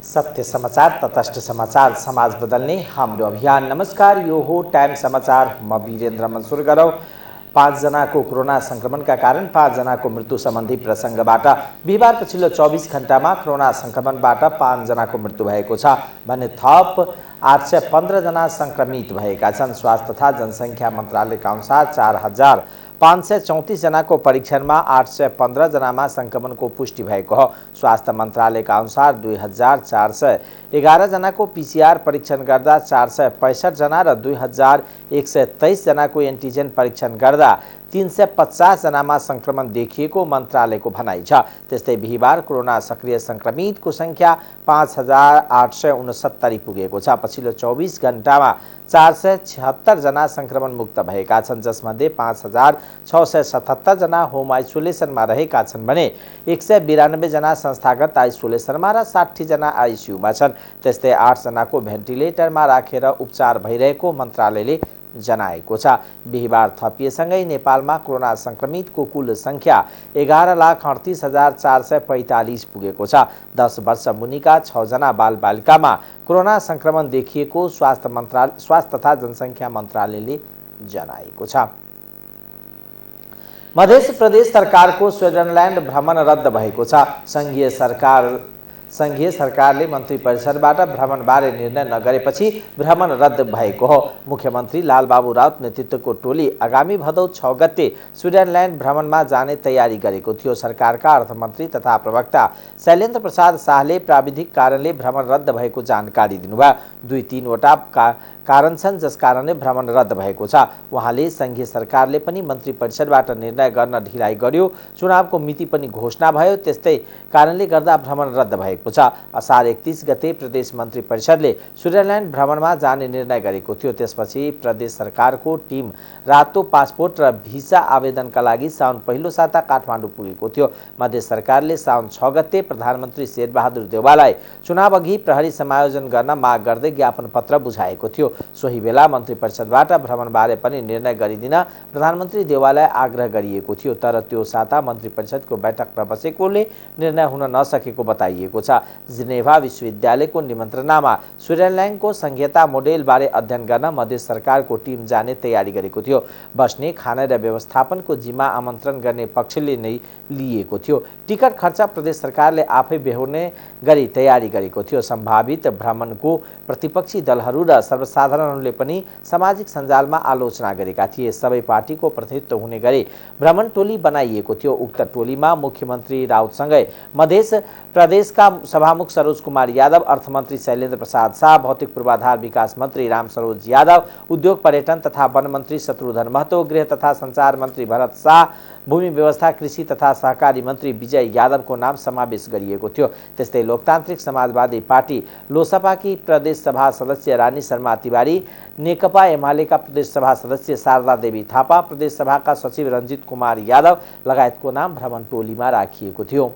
सत्य समाचार, तटस्थ समाचार, समाज बदल्ने हाम्रो अभियान। नमस्कार, यो हो टाइम समाचार। म वीरेन्द्र मन्सुर गरौँ। 5 जनाको कोरोना संक्रमणका कारण 5 जनाको मृत्यु सम्बन्धी प्रसङ्गबाट बिहिबार पछिल्लो 24 घण्टामा कोरोना संक्रमणबाट 5 जनाको मृत्यु भएको छ भने थप 815 जना संक्रमित भएका छन्। स्वास्थ्य तथा जनसङ्ख्या मन्त्रालयका अनुसार 4534 जनाको परीक्षणमा 815 जनामा संक्रमणको पुष्टि भएको हो। स्वास्थ्य मन्त्रालयका अनुसार 2411 जनाको पीसीआर परीक्षण गर्दा 465 जना र 2123 जनाको एन्टिजेन परीक्षण गर्दा 350 जनामा संक्रमण देखिएको मन्त्रालयको भनाइ छ। त्यस्तै बिहिबार कोरोना सक्रिय संक्रमितको संख्या 5869 पुगेको छ। पछिल्लो 24 घण्टामा 476 जना संक्रमण मुक्त भएका छन्, जसमध्ये 5677 जना होम आइसोलेसनमा रहेका छन् भने 192 जना संस्थागत आइसोलेसनमा र 60 जना आइसियुमा छन्। त्यस्तै 8 जनाको भेन्टिलेटरमा राखेर उपचार भइरहेको मन्त्रालयले जनाएको छ। बिहिबार थपिएसँगै नेपालमा कोरोना संक्रमितको कुल संख्या 11,38,445 पुगेको छ। 10 वर्ष मुनिका 6 जना बालबालिकामा कोरोना संक्रमण देखिएको स्वास्थ्य तथा जनसङ्ख्या मन्त्रालयले जनाएको छ। मध्य प्रदेश सरकारको स्विजरल्यान्ड भ्रमण रद्द भएको छ। संघीय सरकारले मन्त्री परिषदबाट भ्रमणबारे निर्णय नगरेपछि भ्रमण रद्द भएको हो। मुख्यमन्त्री लालबाबु राउत नेतृत्वको टोली आगामी भदौ 6 गते स्विजरल्यान्ड भ्रमणमा जाने तयारी गरेको थियो। सरकारका अर्थमन्त्री तथा प्रवक्ता शैलेन्द्र प्रसाद शाहले प्राविधिक कारणले भ्रमण रद्द भएको जानकारी दिनुभयो। 2-3 वटा कारण छन् जसकारणले भ्रमण रद्द भएको छ। उहाँले संघीय सरकारले पनि मन्त्री परिषदबाट निर्णय गर्न ढिलाइ गर्यो, चुनावको मिति पनि घोषणा भयो, त्यस्तै कारणले गर्दा भ्रमण रद्द भएको छ। असार 31 गते प्रदेश मन्त्री परिषदले स्विजरल्यान्ड भ्रमणमा जाने निर्णय गरेको थियो। त्यसपछि प्रदेश सरकारको टिम रातो पासपोर्ट र भिसा आवेदनका लागि साउन पहिलो साता काठमाडौँ पुगेको थियो। मध्य सरकारले साउन 6 गते प्रधानमन्त्री शेरबहादुर देउवालाई चुनाव अघि प्रहरी समायोजन गर्न माग गर्दै ज्ञापन पत्र बुझाएको थियो। सोही बेला मन्त्री परिषदबाट भ्रमणबारे पनि निर्णय गरिदिन प्रधानमन्त्री देउवालाई आग्रह गरिएको थियो, तर त्यो साता मन्त्री परिषदको बैठक नबसेकोले निर्णय हुन नसकेको बताइएको छ। जिनेभा विश्वविद्यालयको निमन्त्रणामा स्विजरल्यान्डको संघीयता मोडेलबारे अध्ययन गर्न मध्य सरकारको टिम जाने तयारी गरेको थियो। बस्ने, खाने र व्यवस्थापनको जिम्मा आमन्त्रण गर्ने पक्षले नै लिएको थियो। टिकट खर्च प्रदेश सरकारले आफै बेहोर्ने गरी तयारी गरेको थियो। सम्भावित भ्रमणको प्रतिपक्षी दलहरू र सर्वसाधारणहरूले पनि सामाजिक सञ्जालमा आलोचना गरेका थिए। सबै पार्टीको प्रतिनिधित्व हुने गरी भ्रमण टोली बनाइएको थियो। उक्त टोलीमा मुख्यमन्त्री राउतसँगै मध्य प्रदेशका सभामुख सरोज कुमार यादव, अर्थमन्त्री शैलेन्द्र प्रसाद शाह, भौतिक पूर्वाधार विकास मन्त्री राम सरोज यादव, उद्योग पर्यटन तथा वन मन्त्री शत्रुघ्न महतो, गृह तथा सञ्चार मन्त्री भरत शाह, भूमि व्यवस्था, कृषि तथा सहकारी मन्त्री विजय यादवको नाम समावेश गरिएको थियो। त्यस्तै लोकतान्त्रिक समाजवादी पार्टी लोसपाकी प्रदेश सभा सदस्य रानी शर्मा तिवारी, नेकपा एमालेका प्रदेश सभा सदस्य शारदा देवी थापा, प्रदेश सभाका सचिव रञ्जित कुमार यादव लगायतको नाम भ्रमण टोलीमा राखिएको थियो।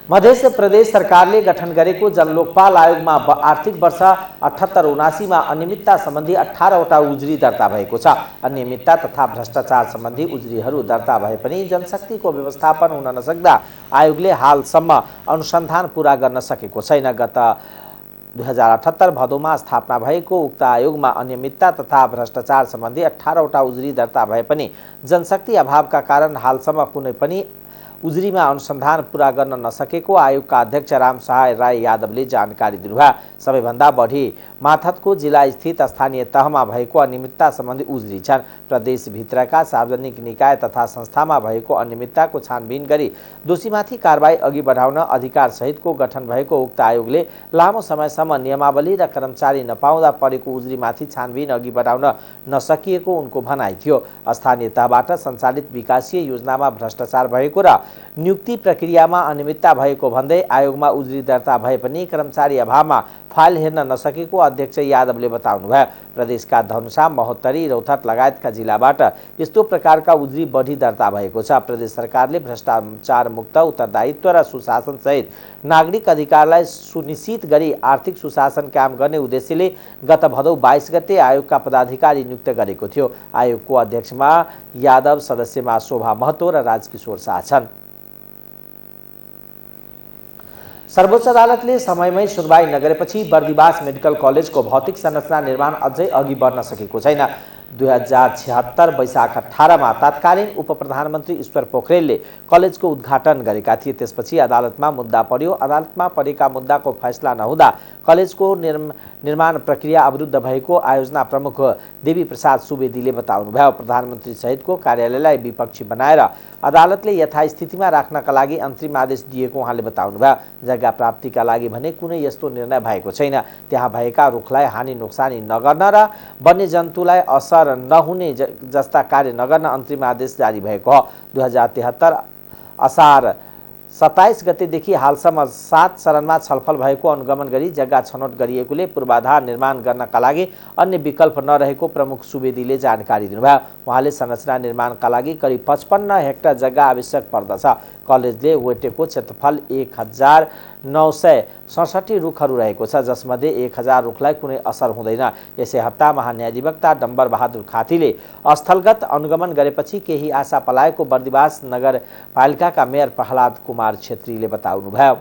मध्य प्रदेश सरकारले गठन गरेको जनलोकपाल आयोगमा आर्थिक वर्ष 78-79 मा अनियमितता सम्बन्धी 18 वटा उजुरी दर्ता भएको छ। अनियमितता तथा भ्रष्टाचार सम्बन्धी उजुरीहरू दर्ता भए पनि जनशक्तिको व्यवस्थापन हुन नसक्दा आयोगले हालसम्म अनुसन्धान पूरा गर्न सकेको छैन। गत 2078 भदौमा स्थापना भएको उक्त आयोगमा अनियमितता तथा भ्रष्टाचार सम्बन्धी 18 वटा उजुरी दर्ता भए पनि जनशक्ति अभावका कारण हालसम्म कुनै पनि उजुरीमा अनुसन्धान पूरा गर्न नसकेको आयोगका अध्यक्ष राम सहाय राय यादवले जानकारी दिनुभयो। सबैभन्दा बढी माथतको जिल्ला स्थित स्थानीय तहमा भएको अनियमितता सम्बन्धी उजुरी छन्। प्रदेशभित्रका सार्वजनिक निकाय तथा संस्थामा भएको अनियमितताको छानबिन गरी दोषीमाथि कारबाही अघि बढाउन अधिकार सहितको गठन भएको उक्त आयोगले लामो समयसम्म नियमावली र कर्मचारी नपाउँदा परेको उजुरीमाथि छानबिन अघि बढाउन नसकिएको उनको भनाइ थियो। स्थानीय तहबाट सञ्चालित विकासीय योजनामा भ्रष्टाचार भएको र नियुक्ति प्रक्रियामा अनियमितता भएको भन्दै आयोगमा उजुरी दर्ता भए पनि कर्मचारी अभावमा फाइल हेर्न नसकेको अध्यक्ष यादवले बताउनुभयो। प्रदेशका धनुषा, महोत्तरी, रौतहट लगायतका जिल्लाबाट यस्तो प्रकारका उजुरी बढी दर्ता भएको छ। प्रदेश सरकारले भ्रष्टाचार मुक्त उत्तरदायित्व र सुशासन सहित नागरिक अधिकारलाई सुनिश्चित गरी आर्थिक सुशासन कायम गर्ने उद्देश्यले गत भदौ 22 गते आयोगका पदाधिकारी नियुक्त गरेको थियो। आयोगको अध्यक्षमा यादव, सदस्यमा शोभा महतो र राजकिशोर शाह छन्। सर्वोच्च अदालतले समयमै सुनवाई नगरेपछि बर्दिवास मेडिकल कलेजको भौतिक संरचना निर्माण अझै अघि बढ्न सकेको छैन। 2076 वैशाख 18 मा तत्कालीन उपप्रधानमन्त्री ईश्वर पोखरेलले कलेजको उद्घाटन गरेका थिए। त्यसपछि अदालतमा मुद्दा पर्यो। अदालतमा परेका मुद्दाको फैसला नहुँदा कलेजको निर्माण प्रक्रिया अवरुद्ध भएको आयोजना प्रमुख देवी प्रसाद सुवेदीले बताउनुभयो। प्रधानमन्त्री सहितको कार्यालयलाई विपक्षी बनाएर अदालतले यथास्थितिमा राख्नका लागि अन्तरिम आदेश दिएको उहाँले बताउनुभयो। जग्गा प्राप्तिका लागि भने कुनै यस्तो निर्णय भएको छैन। त्यहाँ भएका रुखलाई हानि नोक्सानी नगर्न र वन्यजन्तुलाई असर नहुने जस्ता कार्य नगर्न अन्तरिम आदेश जारी भएको हो। 2073 असार 27 गतेदेखि हालसम्म 7 चरणमा छलफल भएको अनुगमन गरी जग्गा छनौट गरिएकोले पूर्वाधार निर्माण गर्नका लागि अन्य विकल्प नरहेको प्रमुख सुवेदीले जानकारी दिनुभयो। उहाँले संरचना निर्माणका लागि करिब 55 हेक्टर जग्गा आवश्यक पर्दछ। कलेजले वेटेको क्षेत्रफल 1967 रुखहरू रहेको छ, जसमध्ये 1000 रुखलाई कुनै असर हुँदैन। यसै हप्ता महान्यायाधिवक्ता डम्बर बहादुर खातीले स्थलगत अनुगमन गरेपछि केही आशा पलाएको बर्दिवास नगरपालिकाका मेयर प्रहलाद कुमार छेत्रीले बताउनुभयो।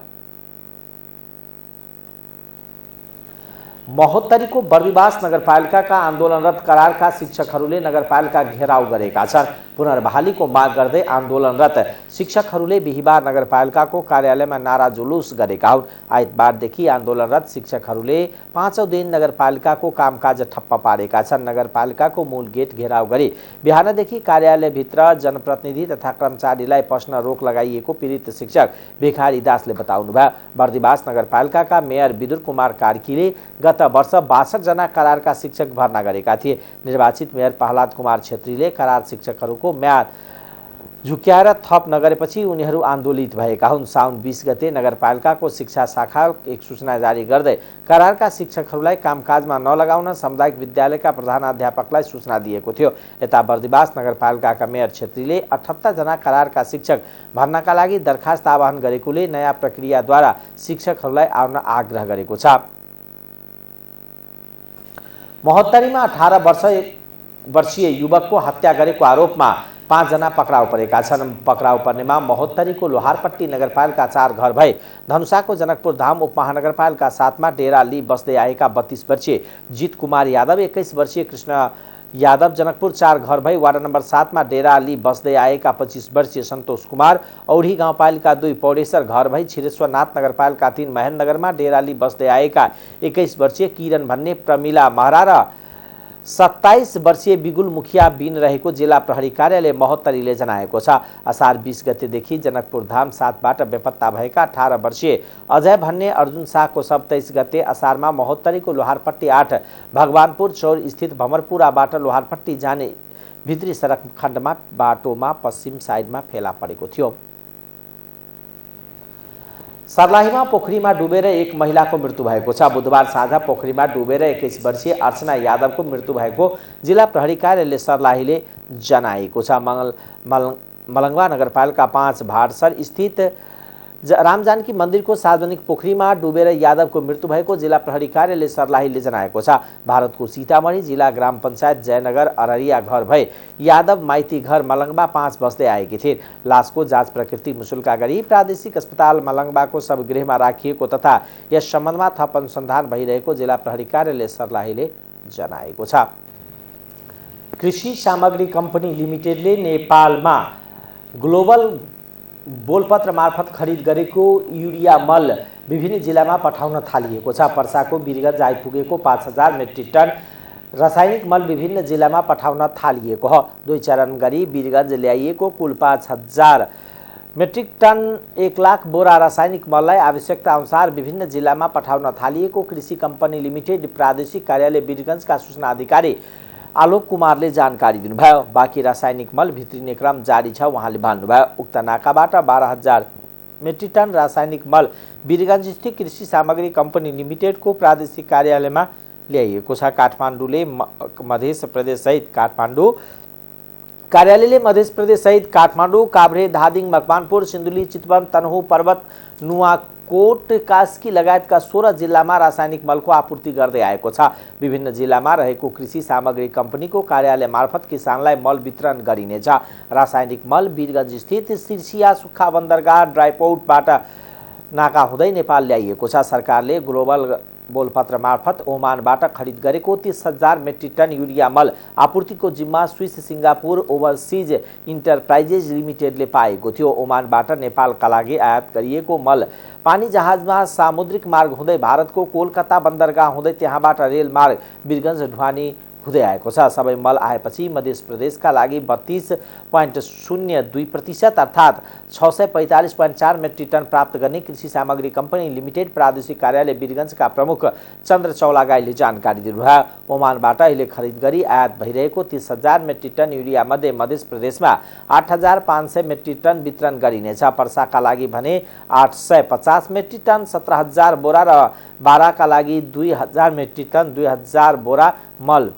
महोत्तरीको बर्दिवास नगरपालिकाका आन्दोलनरत करारका शिक्षकहरूले नगरपालिका घेराउ गरेका छन्। पुनर्बहालीको माग गर्दै आन्दोलनरत शिक्षकहरूले बिहिबार नगरपालिकाको कार्यालयमा नारा जुलुस गरेका हुन्। आइतबारदेखि आन्दोलनरत शिक्षकहरूले 5औं दिन नगरपालिकाको कामकाज ठप्प पारेका छन्। नगरपालिकाको मूल गेट घेराउ गरी बिहानदेखि कार्यालयभित्र जनप्रतिनिधि तथा कर्मचारीलाई पस्न रोक लगाइएको पीडित शिक्षक भिखारी दासले बताउनुभयो। बर्दिवास नगरपालिकाका मेयर विदुर कुमार कार्कीले गत वर्ष 62 जना करारका शिक्षक भर्ना गरेका थिए। निर्वाचित मेयर प्रहलाद कुमार छेत्रीले करार शिक्षकहरूको म्याद झुक्याएर थप नगरेपछि उनीहरू आन्दोलित भएका हुन्। साउन 20 गते नगरपालिकाको शिक्षा शाखा एक सूचना जारी गर्दै करारका शिक्षकहरूलाई कामकाजमा नलगाउन सामुदायिक विद्यालयका प्रधानाध्यापकलाई सूचना दिएको थियो। यता बर्दिवास नगरपालिकाका मेयर छेत्रीले 78 जना करारका शिक्षक भर्नाका लागि दरखास्त आह्वान गरेकोले नयाँ प्रक्रियाद्वारा शिक्षकहरूलाई आउन आग्रह गरेको छ। महोत्तरीमा 18 वर्षीय युवकको हत्या गरेको आरोपमा 5 जना पक्राउ परेका छन्। पक्राउ पर्नेमा महोत्तरीको लोहारपट्टी नगरपालिका 4 घर भए धनुषाको जनकपुर धाम उपमहानगरपालिका 7 मा डेरा ली बस्दै आएका 32 वर्षीय जित कुमार यादव, 21 वर्षीय कृष्ण यादव जनकपुर 4 घर भई वार्ड नम्बर 7 मा डेरा ली बस्दै आएका 25 वर्षीय सन्तोष कुमार, औढी गाउँपालिका 2 पौडेश्वर घर भई छिरेश्वरनाथ नगरपालिका 3 महेन्द्रनगरमा डेरा ली बस्दै आएका 21 वर्षीय किरण भन्ने प्रमिला महरा र 27 वर्षीय बिगुल मुखिया बिन रहेको जिल्ला प्रहरी कार्यालय महोत्तरीले जनाएको छ। असार 20 गतेदेखि जनकपुर धाम 7बाट बेपत्ता भएका 18 वर्षीय अजय भन्ने अर्जुन शाहको शव 23 गते असारमा महोत्तरीको लोहारपट्टी 8 भगवानपुर चौर स्थित भमरपुराबाट लोहारपट्टी जाने भित्री सडक खण्डमा बाटोमा पश्चिम साइडमा फेला परेको थियो। सर्लाहीमा पोखरीमा डुबेर एक महिलाको मृत्यु भएको छ। बुधबार साँझ पोखरीमा डुबेर 21 वर्षीय अर्चना यादवको मृत्यु भएको जिल्ला प्रहरी कार्यालय सर्लाहीले जनाएको छ। मलङ्गवा नगरपालिका 5 भाडसर स्थित रामजानकी मन्दिरको सार्वजनिक पोखरीमा डुबेर यादवको मृत्यु भएको जिल्ला प्रहरी कार्यालय सर्लाहीले जनाएको छ। भारतको सीतामढ़ी जिल्ला ग्राम पञ्चायत जयनगर अररिया घर भए यादव माइती घर मलङ्गवा 5 बस्दै आएकी थिइन्। लासको जाँच प्रकृति मुसुल्का गरी प्रादेशिक अस्पताल मलङ्गवाको शवगृहमा राखिएको तथा यस सम्बन्धमा थप अनुसन्धान भइरहेको जिल्ला प्रहरी कार्यालय सर्लाहीले जनाएको छ। कृषि सामग्री कम्पनी लिमिटेडले नेपालमा ग्लोबल बोलपत्र मार्फत खरिद गरेको युरिया मल विभिन्न जिल्लामा पठाउन थालिएको छ। पर्साको वीरगञ्ज आइपुगेको 5000 मेट्रिक टन रासायनिक मल विभिन्न जिल्लामा पठाउन थालिएको हो। 2 चरण गरी वीरगञ्ज ल्याइएको कुल 5000 मेट्रिक टन 1 लाख बोरा रासायनिक मललाई आवश्यकता अनुसार विभिन्न जिल्लामा पठाउन थालिएको कृषि कम्पनी लिमिटेड प्रादेशिक कार्यालय वीरगञ्जका सूचना अधिकारी आलोक कुमारले जानकारी दिनुभयो। बाँकी रासायनिक मल भित्रिने क्रम जारी छ उहाँले भन्नुभयो। उक्त नाकाबाट 12000 मेट्रिक टन रासायनिक मल वीरगञ्ज स्थित कृषि सामग्री कम्पनी लिमिटेडको प्रादेशिक कार्यालयमा ल्याइएको छ। काठमाडौँले मध्य प्रदेश सहित कार्यालयले मध्य प्रदेश सहित काठमाडौँ, काभ्रे, धादिङ, मकवानपुर, सिन्धुली, चितवन, तनहुँ, पर्वत, नुवाकोट, कास्की लगायतका 16 जिल्लामा रासायनिक मलको आपूर्ति गर्दै आएको छ। विभिन्न जिल्लामा रहेको कृषि सामग्री कम्पनीको कार्यालय मार्फत किसानलाई मल वितरण गरिनेछ। रासायनिक मल वीरगञ्ज स्थित सिरसिया सुक्खा बन्दरगाह ड्राइपोर्टबाट नाका हुँदै नेपाल ल्याइएको छ। सरकारले ग्लोबल बोलपत्र मार्फत ओमानबाट खरिद गरेको 30,000 मेट्रिक टन युरिया मल आपूर्तिको जिम्मा स्विस सिङ्गापुर ओभरसिज इन्टरप्राइजेज लिमिटेडले पाएको थियो। ओमानबाट नेपालका लागि आयात गरिएको मल पानी जहाजमा सामुद्रिक मार्ग हुँदै भारतको कोलकाता बन्दरगाह हुँदै त्यहाँबाट रेल मार्ग वीरगञ्ज ढुवानी हुँदै आएको छ। सबै मल आएपछि मध्य प्रदेशका लागि 32.02% अर्थात् 645.4 मेट्रिक टन प्राप्त गर्ने कृषि सामग्री कम्पनी लिमिटेड प्रादेशिक कार्यालय वीरगञ्जका प्रमुख चन्द्र चौलागाईले जानकारी दिनुभयो। ओमानबाट अहिले खरिद गरी आयात भइरहेको 30,000 मेट्रिक टन युरिया मध्ये मध्य प्रदेशमा 8,500 मेट्रिक टन वितरण गरिनेछ। पर्साका लागि भने 850 मेट्रिक टन 17,000 बोरा र बाराका लागि 2,000 मेट्रिक टन 2,000 बोरा मल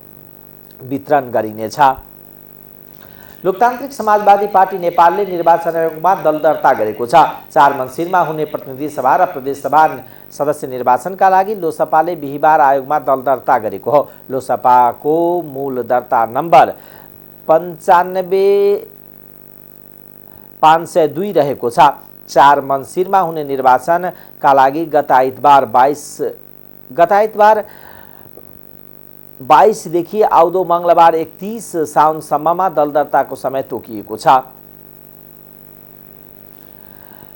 वितरण गरिनेछ। लोकतान्त्रिक समाजवादी पार्टी नेपालले निर्वाचन आयोगमा दल दर्ता गरेको छ। 4 मङ्सिरमा हुने प्रतिनिधि सभा र प्रदेश सभा सदस्य निर्वाचनका लागि लोसपाले बिहिबार आयोगमा दल दर्ता गरेको हो। लोसपाको मूल दर्ता नम्बर 95,502 रहेको छ। 4 मङ्सिरमा हुने निर्वाचनका लागि गत आइतबार 22 देखि आउँदो मङ्गलबार 31 साउनसम्ममा दल दर्ताको समय तोकिएको छ।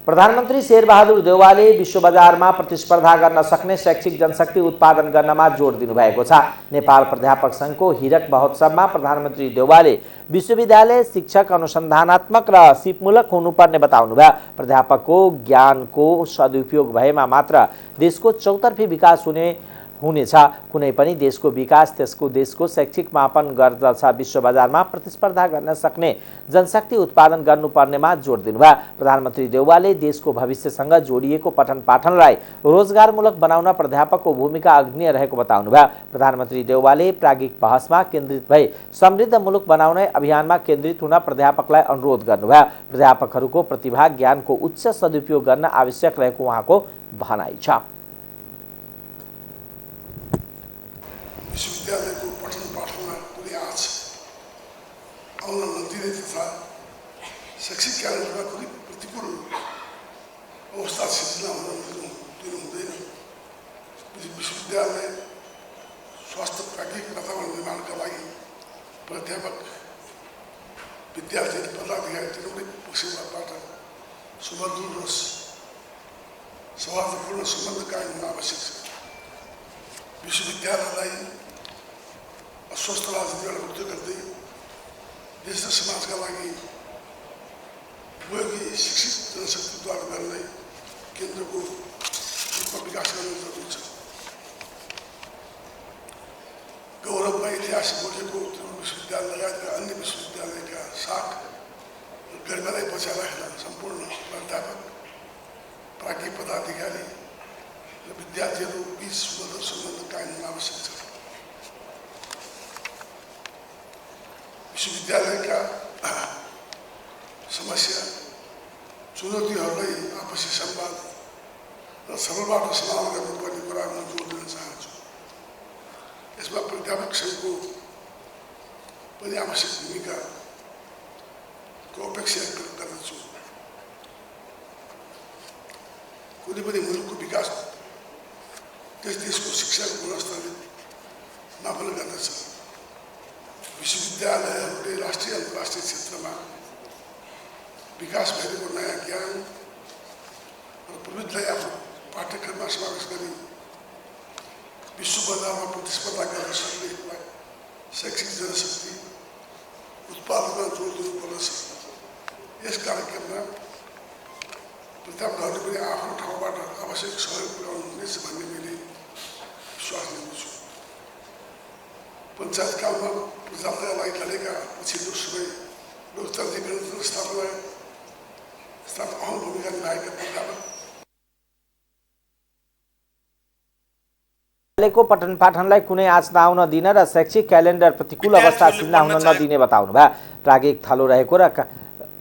प्रधानमन्त्री शेरबहादुर देउवाले विश्व बजारमा प्रतिस्पर्धा गर्न सक्ने शैक्षिक जनशक्ति उत्पादन गर्नमा जोड दिनुभएको छ। नेपाल प्राध्यापक सङ्घको हिरक महोत्सवमा प्रधानमन्त्री देउवाले विश्वविद्यालय शिक्षक अनुसन्धानात्मक र सिपमूलक हुनुपर्ने बताउनुभयो। प्राध्यापकको ज्ञानको सदुपयोग भएमा मात्र देशको चौतर्फी विकास हुनेछ। कुनै पनि देशको विकास त्यसको देशको शैक्षिक मापन गर्दछ। विश्व बजारमा प्रतिस्पर्धा गर्न सक्ने जनशक्ति उत्पादन गर्नुपर्नेमा जोड दिनुभयो। प्रधानमन्त्री देउवाले देशको भविष्यसँग जोडिएको पठन पाठनलाई रोजगारमूलक बनाउन प्राध्यापकको भूमिका अग्रणीय रहेको बताउनुभयो। प्रधानमन्त्री देउवाले प्राज्ञिक बहसमा केन्द्रित भई समृद्ध मुलुक बनाउने अभियानमा केन्द्रित हुन प्राध्यापकलाई अनुरोध गर्नुभयो। प्राध्यापकहरूको प्रतिभा ज्ञानको उच्च सदुपयोग गर्न आवश्यक रहेको उहाँको भनाइ छ। विश्वविद्यालयको पठन पाठनमा कुनै आँच आउन नदिने तथा शैक्षिक क्यालेन्डरमा कुनै प्रतिकूल अवस्था सिर्जना हुन दिनु हुँदैन। विश्वविद्यालय स्वास्थ्य प्राज्ञिक वातावरण निर्माणका लागि प्राध्यापक विद्यार्थी पदाधिकारी तिनीहरूकै पक्षबाट सुमधुर र सौहार्दपूर्ण सम्बन्ध कायम हुन आवश्यक छ। विश्वविद्यालयलाई अस्वस्थ राजनीतिबाट मुक्त गर्दै देश र समाजका लागि उपयोगी शिक्षित जनशक्तिद्वारा गर्नलाई केन्द्रको रूपमा विकास गर्न जरुरी छ। गौरवमा ऐतिहासिक बोलेको त्रिभुवन विश्वविद्यालय लगायतका अन्य विश्वविद्यालयका साथ गरिमालाई बचाएर राख्न सम्पूर्ण प्राध्यापक प्राज्ञिक पदाधिकारी र विद्यार्थीहरू बीच सुमधुर सम्बन्ध कायम हुन आवश्यक छ। विश्वविद्यालयका समस्या चुनौतीहरूलाई आपसी संवाद र सबलबाट समाधान गर्नुपर्ने कुरामा जोड दिन चाहन्छु। यसमा प्राध्यापक सङ्घको पनि आवश्यक भूमिकाको अपेक्षा गर्दछु। कुनै पनि मुलुकको विकास त्यस देशको शिक्षाको गुणस्तरले मापन गर्दछ। विश्वविद्यालयहरूले राष्ट्रिय अन्तर्राष्ट्रिय क्षेत्रमा विकास भइरहेको नयाँ ज्ञान र प्रविधिलाई आफ्नो पाठ्यक्रममा समावेश गरी विश्व बजारमा प्रतिस्पर्धा गर्न सक्ने शैक्षिक जनशक्ति उत्पादनमा जोड दिनुपर्दछ। यस कार्यक्रममा प्राध्यापकहरूले पनि आफ्नो ठाउँबाट आवश्यक सहयोग पुर्याउनु हुनेछ भन्ने मैले विश्वास लिँदछु। पञ्चायतकालमा प्रजातन्त्रका लागि लडेका पछिल्लो समय लोकतान्त्रिक गणतन्त्र स्थापना अहम भूमिका निभाएका प्राध्यापक को पठन पाठनलाई कुनै आँच नआउन दिन र शैक्षिक क्यालेन्डर प्रतिकूल अवस्था सिर्जना हुन नदिने बताउनुभयो। प्राज्ञिक थलो रहेको र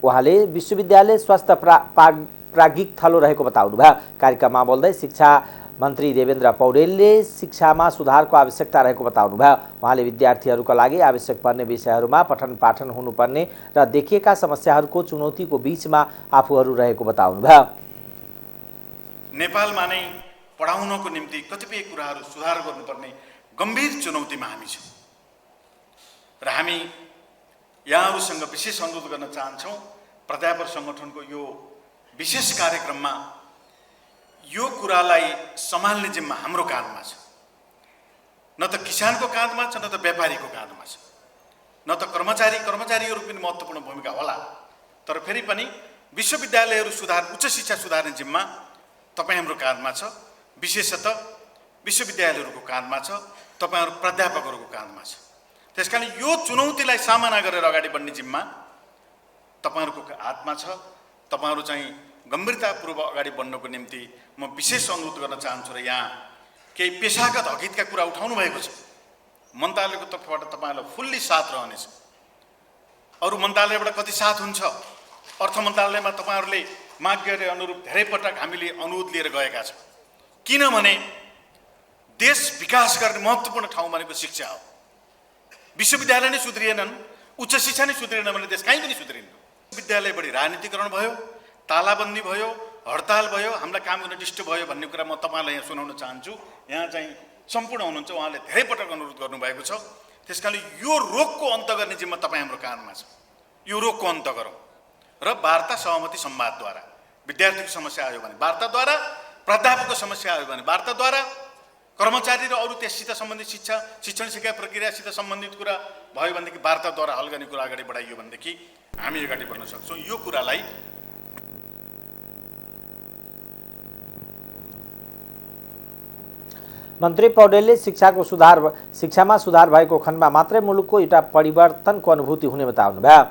उहाँले विश्वविद्यालय स्वास्थ्य प्राज्ञिक थलो रहेको बताउनुभयो। कार्यक्रममा बोल्दै शिक्षा मन्त्री देवेन्द्र पौडेलले शिक्षामा सुधारको आवश्यकता रहेको बताउनुभयो। उहाँले विद्यार्थीहरूका लागि आवश्यक पर्ने विषयहरूमा पठन पाठन हुनुपर्ने र देखिएका समस्याहरूको चुनौतीको बीचमा आफूहरू रहेको बताउनुभयो। नेपालमा नै पढाउनको निम्ति कतिपय कुराहरू सुधार गर्नुपर्ने गम्भीर चुनौतीमा हामी छौँ र हामी यहाँहरूसँग विशेष अनुरोध गर्न चाहन्छौँ प्राध्यापक सङ्गठनको यो विशेष कार्यक्रममा यो कुरालाई सम्हाल्ने जिम्मा हाम्रो काँधमा छ। न त किसानको काँधमा छ, न त व्यापारीको काँधमा छ, न त कर्मचारीहरू पनि महत्त्वपूर्ण भूमिका होला। तर फेरि पनि विश्वविद्यालयहरू सुधार, उच्च शिक्षा सुधार्ने जिम्मा तपाईँ हाम्रो काँधमा छ, विशेषतः विश्वविद्यालयहरूको काँधमा छ, तपाईँहरू प्राध्यापकहरूको काँधमा छ। त्यसकारण यो चुनौतीलाई सामना गरेर अगाडि बढ्ने जिम्मा तपाईँहरूको हातमा छ। तपाईँहरू चाहिँ गम्भीरतापूर्वक अगाडि बढ्नको निम्ति म विशेष अनुरोध गर्न चाहन्छु र यहाँ केही पेशागत हकितका कुरा उठाउनु भएको छ। मन्त्रालयको तर्फबाट तपाईँहरूलाई फुल्ली साथ रहनेछ। अरू मन्त्रालयबाट कति साथ हुन्छ? अर्थ मन्त्रालयमा तपाईँहरूले माग गरे अनुरूप धेरै पटक हामीले अनुरोध लिएर गएका छौँ। किनभने देश विकास गर्ने महत्त्वपूर्ण ठाउँ भनेको शिक्षा हो। विश्वविद्यालय नै सुध्रिएनन्, उच्च शिक्षा नै सुध्रिएन भने देश कहीँ पनि सुध्रिन्न। विद्यालय बढी राजनीतिकरण भयो, तालाबन्दी भयो, हडताल भयो, हामीलाई काम गर्न डिस्टर्ब भयो भन्ने कुरा म तपाईँलाई यहाँ सुनाउन चाहन्छु। यहाँ चाहिँ सम्पूर्ण हुनुहुन्छ, उहाँले धेरै पटक अनुरोध गर्नुभएको छ। त्यसकारण यो रोगको अन्त गर्ने जिम्मा तपाईँ हाम्रो काँधमा छ। यो रोगको अन्त गरौँ र वार्ता, सहमति, संवादद्वारा विद्यार्थीको समस्या आयो भने वार्ताद्वारा, प्राध्यापकको समस्या आयो भने वार्ताद्वारा, कर्मचारी र अरू त्यससित सम्बन्धित शिक्षण शिक्षा प्रक्रियासित सम्बन्धित कुरा भयो भनेदेखि वार्ताद्वारा हल गर्ने कुरा अगाडि बढाइयो भनेदेखि हामी अगाडि बढ्न सक्छौँ। यो कुरालाई मन्त्री पौडेलले शिक्षामा सुधार भएको खण्डमा मात्रै मुलुकको एउटा परिवर्तनको अनुभूति हुने बताउनुभयो।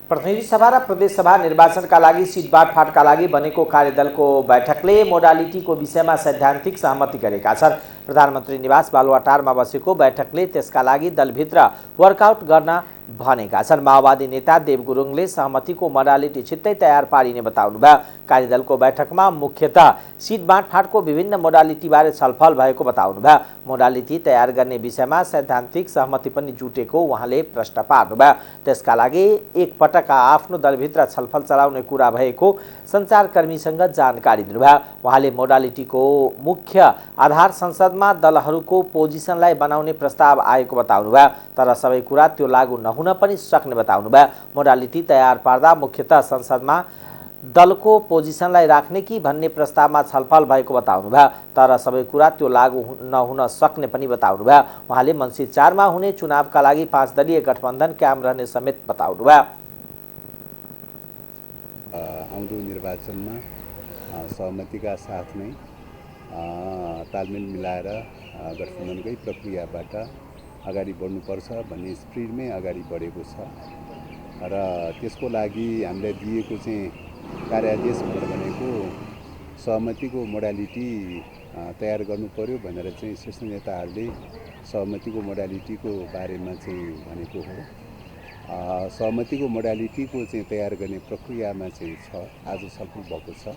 प्रतिनिधि सभा र प्रदेश सभा निर्वाचनका लागि सिट बाँडफाँडका लागि बनेको कार्यदलको बैठकले मोडालिटीको विषयमा सैद्धान्तिक सहमति गरेका छन्। प्रधानमन्त्री निवास बालुवाटारमा बसेको बैठकले त्यसका लागि दलभित्र वर्कआउट गर्न भनेका छन्। माओवादी नेता देव गुरुङले सहमतिको मोडालिटी छिट्टै तयार पारिने बताउनुभयो। कार्यदलको बैठकमा मुख्यतः सिट बाँडफाँडको विभिन्न मोडालिटीबारे छलफल भएको बताउनुभयो। मोडालिटी तयार गर्ने विषयमा सैद्धान्तिक सहमति पनि जुटेको उहाँले प्रश्न पार्नुभयो। त्यसका लागि एकपटक आफ्नो दलभित्र छलफल चलाउने कुरा भएको सञ्चारकर्मीसँग जानकारी दिनुभयो। उहाँले मोडालिटीको मुख्य आधार संसदमा दलहरूको पोजिसनलाई बनाउने प्रस्ताव आएको बताउनुभयो। तर सबै कुरा त्यो लागू नहुन पनि सक्ने बताउनुभयो। मोडालिटी तयार पार्दा मुख्यतः संसदमा दलको पोजिसनलाई राख्ने कि भन्ने प्रस्तावमा छलफल भएको बताउनुभयो। तर सबै कुरा त्यो लागू नहुन सक्ने पनि बताउनुभयो। उहाँले मङ्सिर 4 मा हुने चुनावका लागि 5 दलीय गठबन्धन कायम रहने समेत बताउनुभयो। आउँदो निर्वाचनमा सहमतिका साथ नै तालमेल मिलाएर गठबन्धनकै प्रक्रियाबाट अगाडि बढ्नुपर्छ भन्ने स्पिरिटमै अगाडि बढेको छ र त्यसको लागि हामीले दिएको चाहिँ कार्यादेश भनेको सहमतिको मोडालिटी तयार गर्नु पर्यो भनेर चाहिँ शीर्ष नेताहरूले सहमतिको मोडालिटीको बारेमा चाहिँ भनेको हो। सहमतिको मोडालिटीको चाहिँ तयार गर्ने प्रक्रियामा चाहिँ छ, आज छलफल भएको छ।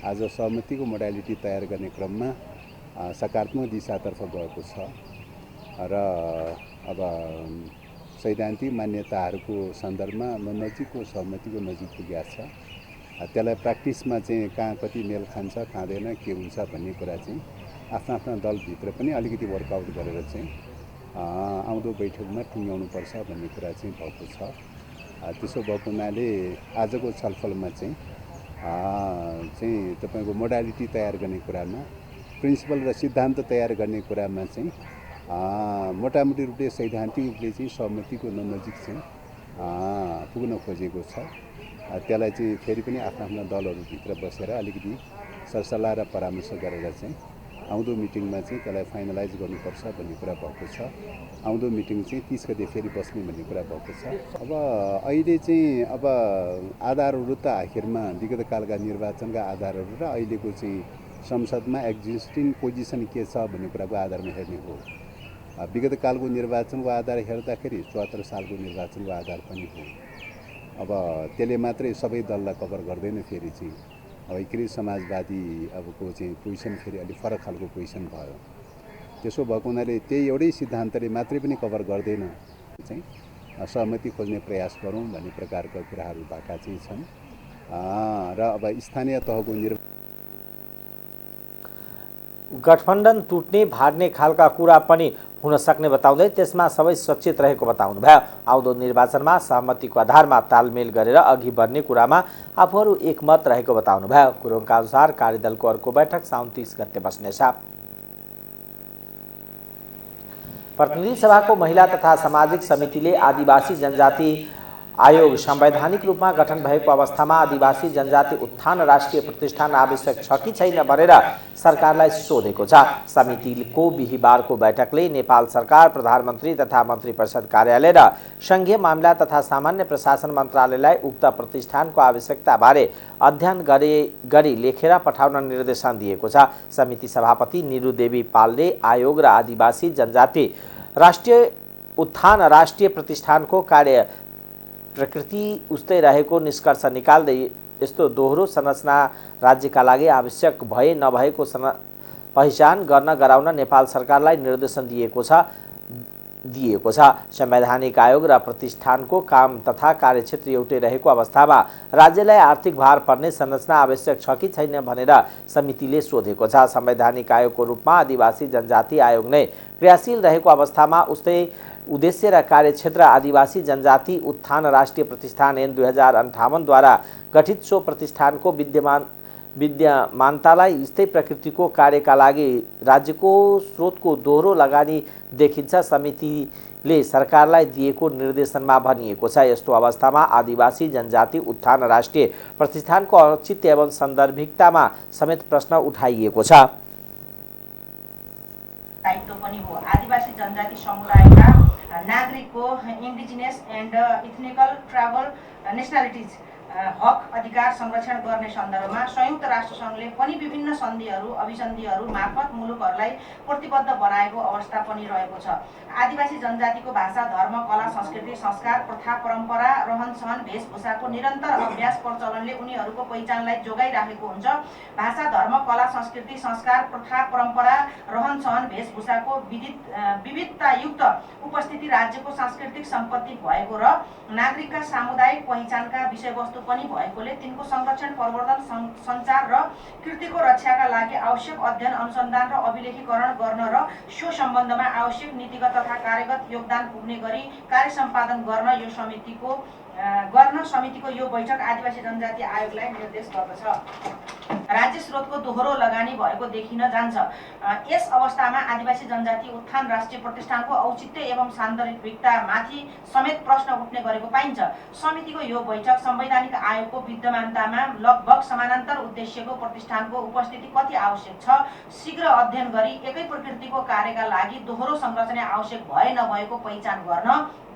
आज सहमतिको मोडालिटी तयार गर्ने क्रममा सकारात्मक दिशातर्फ गएको छ र अब सैद्धान्तिक मान्यताहरूको सन्दर्भमा नजिकको सहमतिको नजिक पुगेको छ। त्यसलाई प्र्याक्टिसमा चाहिँ कहाँ कति मेल खान्छ खाँदैन के हुन्छ भन्ने कुरा चाहिँ आफ्ना दलभित्र पनि अलिकति वर्कआउट गरेर चाहिँ आउँदो बैठकमा टुङ्ग्याउनुपर्छ भन्ने कुरा चाहिँ भएको छ। त्यसो भएको हुनाले आजको छलफलमा चाहिँ तपाईँको मोडालिटी तयार गर्ने कुरामा, प्रिन्सिपल र सिद्धान्त तयार गर्ने कुरामा चाहिँ मोटामोटी रूपले सैद्धान्तिक रूपले चाहिँ सहमतिको नजिक चाहिँ पुग्न खोजेको छ। त्यसलाई चाहिँ फेरि पनि आफ्ना दलहरूभित्र बसेर अलिकति सरसल्लाह र परामर्श गरेर चाहिँ आउँदो मिटिङमा चाहिँ त्यसलाई फाइनलाइज गर्नुपर्छ भन्ने कुरा भएको छ। आउँदो मिटिङ चाहिँ 30 गते फेरि बस्ने भन्ने कुरा भएको छ। अब अहिले चाहिँ अब आधारहरू त आखिरमा विगत कालका निर्वाचनका आधारहरू र अहिलेको चाहिँ संसदमा एक्जिस्टिङ पोजिसन के छ भन्ने कुराको आधारमा हेर्ने हो। विगत कालको निर्वाचनको आधार हेर्दाखेरि 74 सालको निर्वाचनको आधार पनि हो। अब त्यसले मात्रै सबै दललाई कभर गर्दैन। फेरि चाहिँ अब एकीकृत समाजवादी अबको चाहिँ पोजिसन फेरि अलिक फरक खालको पोजिसन भयो। त्यसो भएको हुनाले त्यही एउटै सिद्धान्तले मात्रै पनि कभर गर्दैन। चाहिँ सहमति खोज्ने प्रयास गरौँ भन्ने प्रकारका कुराहरू भएका चाहिँ छन् र अब स्थानीय तहको गठबन्धन टुट्ने भाग्ने खालका कुरा पनि हुन सक्ने बताउँदै त्यसमा सबै सचेत रहेको बताउनु भयो। आउँदो निर्वाचनमा सहमतिको आधारमा तालमेल गरेर अघि बढ्ने कुरामा आफूहरू एकमत रहेको बताउनु भयो। गुरुङका अनुसार कार्यदलको अर्को बैठक साउन 30 गते बस्नेछ। प्रतिनिधि सभाको महिला तथा सामाजिक समितिले आदिवासी जनजाति आयोग संवैधानिक रूपमा गठन भएको अवस्थामा आदिवासी जनजाति उत्थान राष्ट्रिय प्रतिष्ठान आवश्यक छ कि छैन भनेर सरकारलाई सोधेको छ। समितिको बिहिबारको बैठकले नेपाल सरकार, प्रधानमन्त्री तथा मन्त्री परिषद कार्यालय र संघीय मामिला तथा सामान्य प्रशासन मन्त्रालयलाई उक्त प्रतिष्ठानको आवश्यकताबारे अध्ययन गरी लेखेर पठाउन निर्देशन दिएको छ। समिति सभापति निरु देवी पालले आयोग र आदिवासी जनजाति राष्ट्रिय उत्थान राष्ट्रिय प्रतिष्ठानको कार्य प्रकृति उस्तै रहेको निष्कर्ष निकाल्दै यस्तो दोहोरो संरचना राज्यका लागि आवश्यक भए नभएको पहिचान गर्न गराउन नेपाल सरकारलाई निर्देशन दिएको छ। संवैधानिक आयोग र प्रतिष्ठानको काम तथा कार्यक्षेत्र एउटै रहेको अवस्थामा राज्यलाई आर्थिक भार पर्ने संरचना आवश्यक छ कि छैन भनेर समितिले सोधेको छ। संवैधानिक आयोगको रूपमा आदिवासी जनजाति आयोग नै क्रियाशील रहेको अवस्थामा उस्तै उद्देश्य र कार्यक्षेत्र आदिवासी जनजाति उत्थान राष्ट्रिय प्रतिष्ठान ऐन 2058 द्वारा गठित सो प्रतिष्ठानको विद्यमानतालाई यस्तै प्रकृतिको कार्यका लागि राज्यको स्रोतको दोहोरो लगानी देखिन्छ। समितिले सरकारलाई दिएको निर्देशनमा भनिएको छ। यस्तो अवस्थामा आदिवासी जनजाति उत्थान राष्ट्रिय प्रतिष्ठानको औचित्य एवं सान्दर्भिकतामा समेत प्रश्न उठाइएको छ। दायित्व पनि हो। आदिवासी जनजाति समुदायका नागरिकको इन्डिजिनियस एन्ड इथनिकल ट्राइबल नेसनालिटिज हक अधिकार संरक्षण गर्ने सन्दर्भमा संयुक्त राष्ट्र सङ्घले पनि विभिन्न सन्धिहरू अभिसन्धिहरू मार्फत मुलुकहरूलाई प्रतिबद्ध बनाएको अवस्था पनि रहेको छ। आदिवासी जनजातिको भाषा, धर्म, कला, संस्कृति, संस्कार, प्रथा, परम्परा, रहनसहन, वेशभूषाको निरन्तर अभ्यास प्रचलनले उनीहरूको पहिचानलाई जोगाइराखेको हुन्छ। भाषा, धर्म, कला, संस्कृति, संस्कार, प्रथा, परम्परा, रहनसहन, वेशभूषाको विविधतायुक्त उपस्थिति राज्यको सांस्कृतिक सम्पत्ति भएको र नागरिकका सामुदायिक पहिचानका विषयवस्तु पनि भएकोले तिनको संरक्षण, प्रवर्धन, सञ्चार र कृतिको रक्षाका लागि आवश्यक अध्ययन, अनुसन्धान र अभिलेखीकरण गर्न र सो सम्बन्धमा आवश्यक नीतिगत तथा कार्यगत योगदान पुग्ने गरी कार्य सम्पादन गर्न समितिको यो बैठक आदिवासी जनजाति आयोगलाई निर्देश गर्दछ। राज्य स्रोतको दोहोरो लगानी भएको देखिन जान्छ। यस अवस्थामा आदिवासी जनजाति उत्थान राष्ट्रिय प्रतिष्ठानको औचित्य एवं सान्दर्भिकतामाथि समेत प्रश्न उठ्ने गरेको पाइन्छ। समितिको यो बैठक संवैधानिक आयोगको विद्यमानतामा लगभग समानान्तर उद्देश्यको प्रतिष्ठानको उपस्थिति कति आवश्यक छ शीघ्र अध्ययन गरी एकै प्रकृतिको कार्यका लागि दोहोरो संरचना आवश्यक भए नभएको पहिचान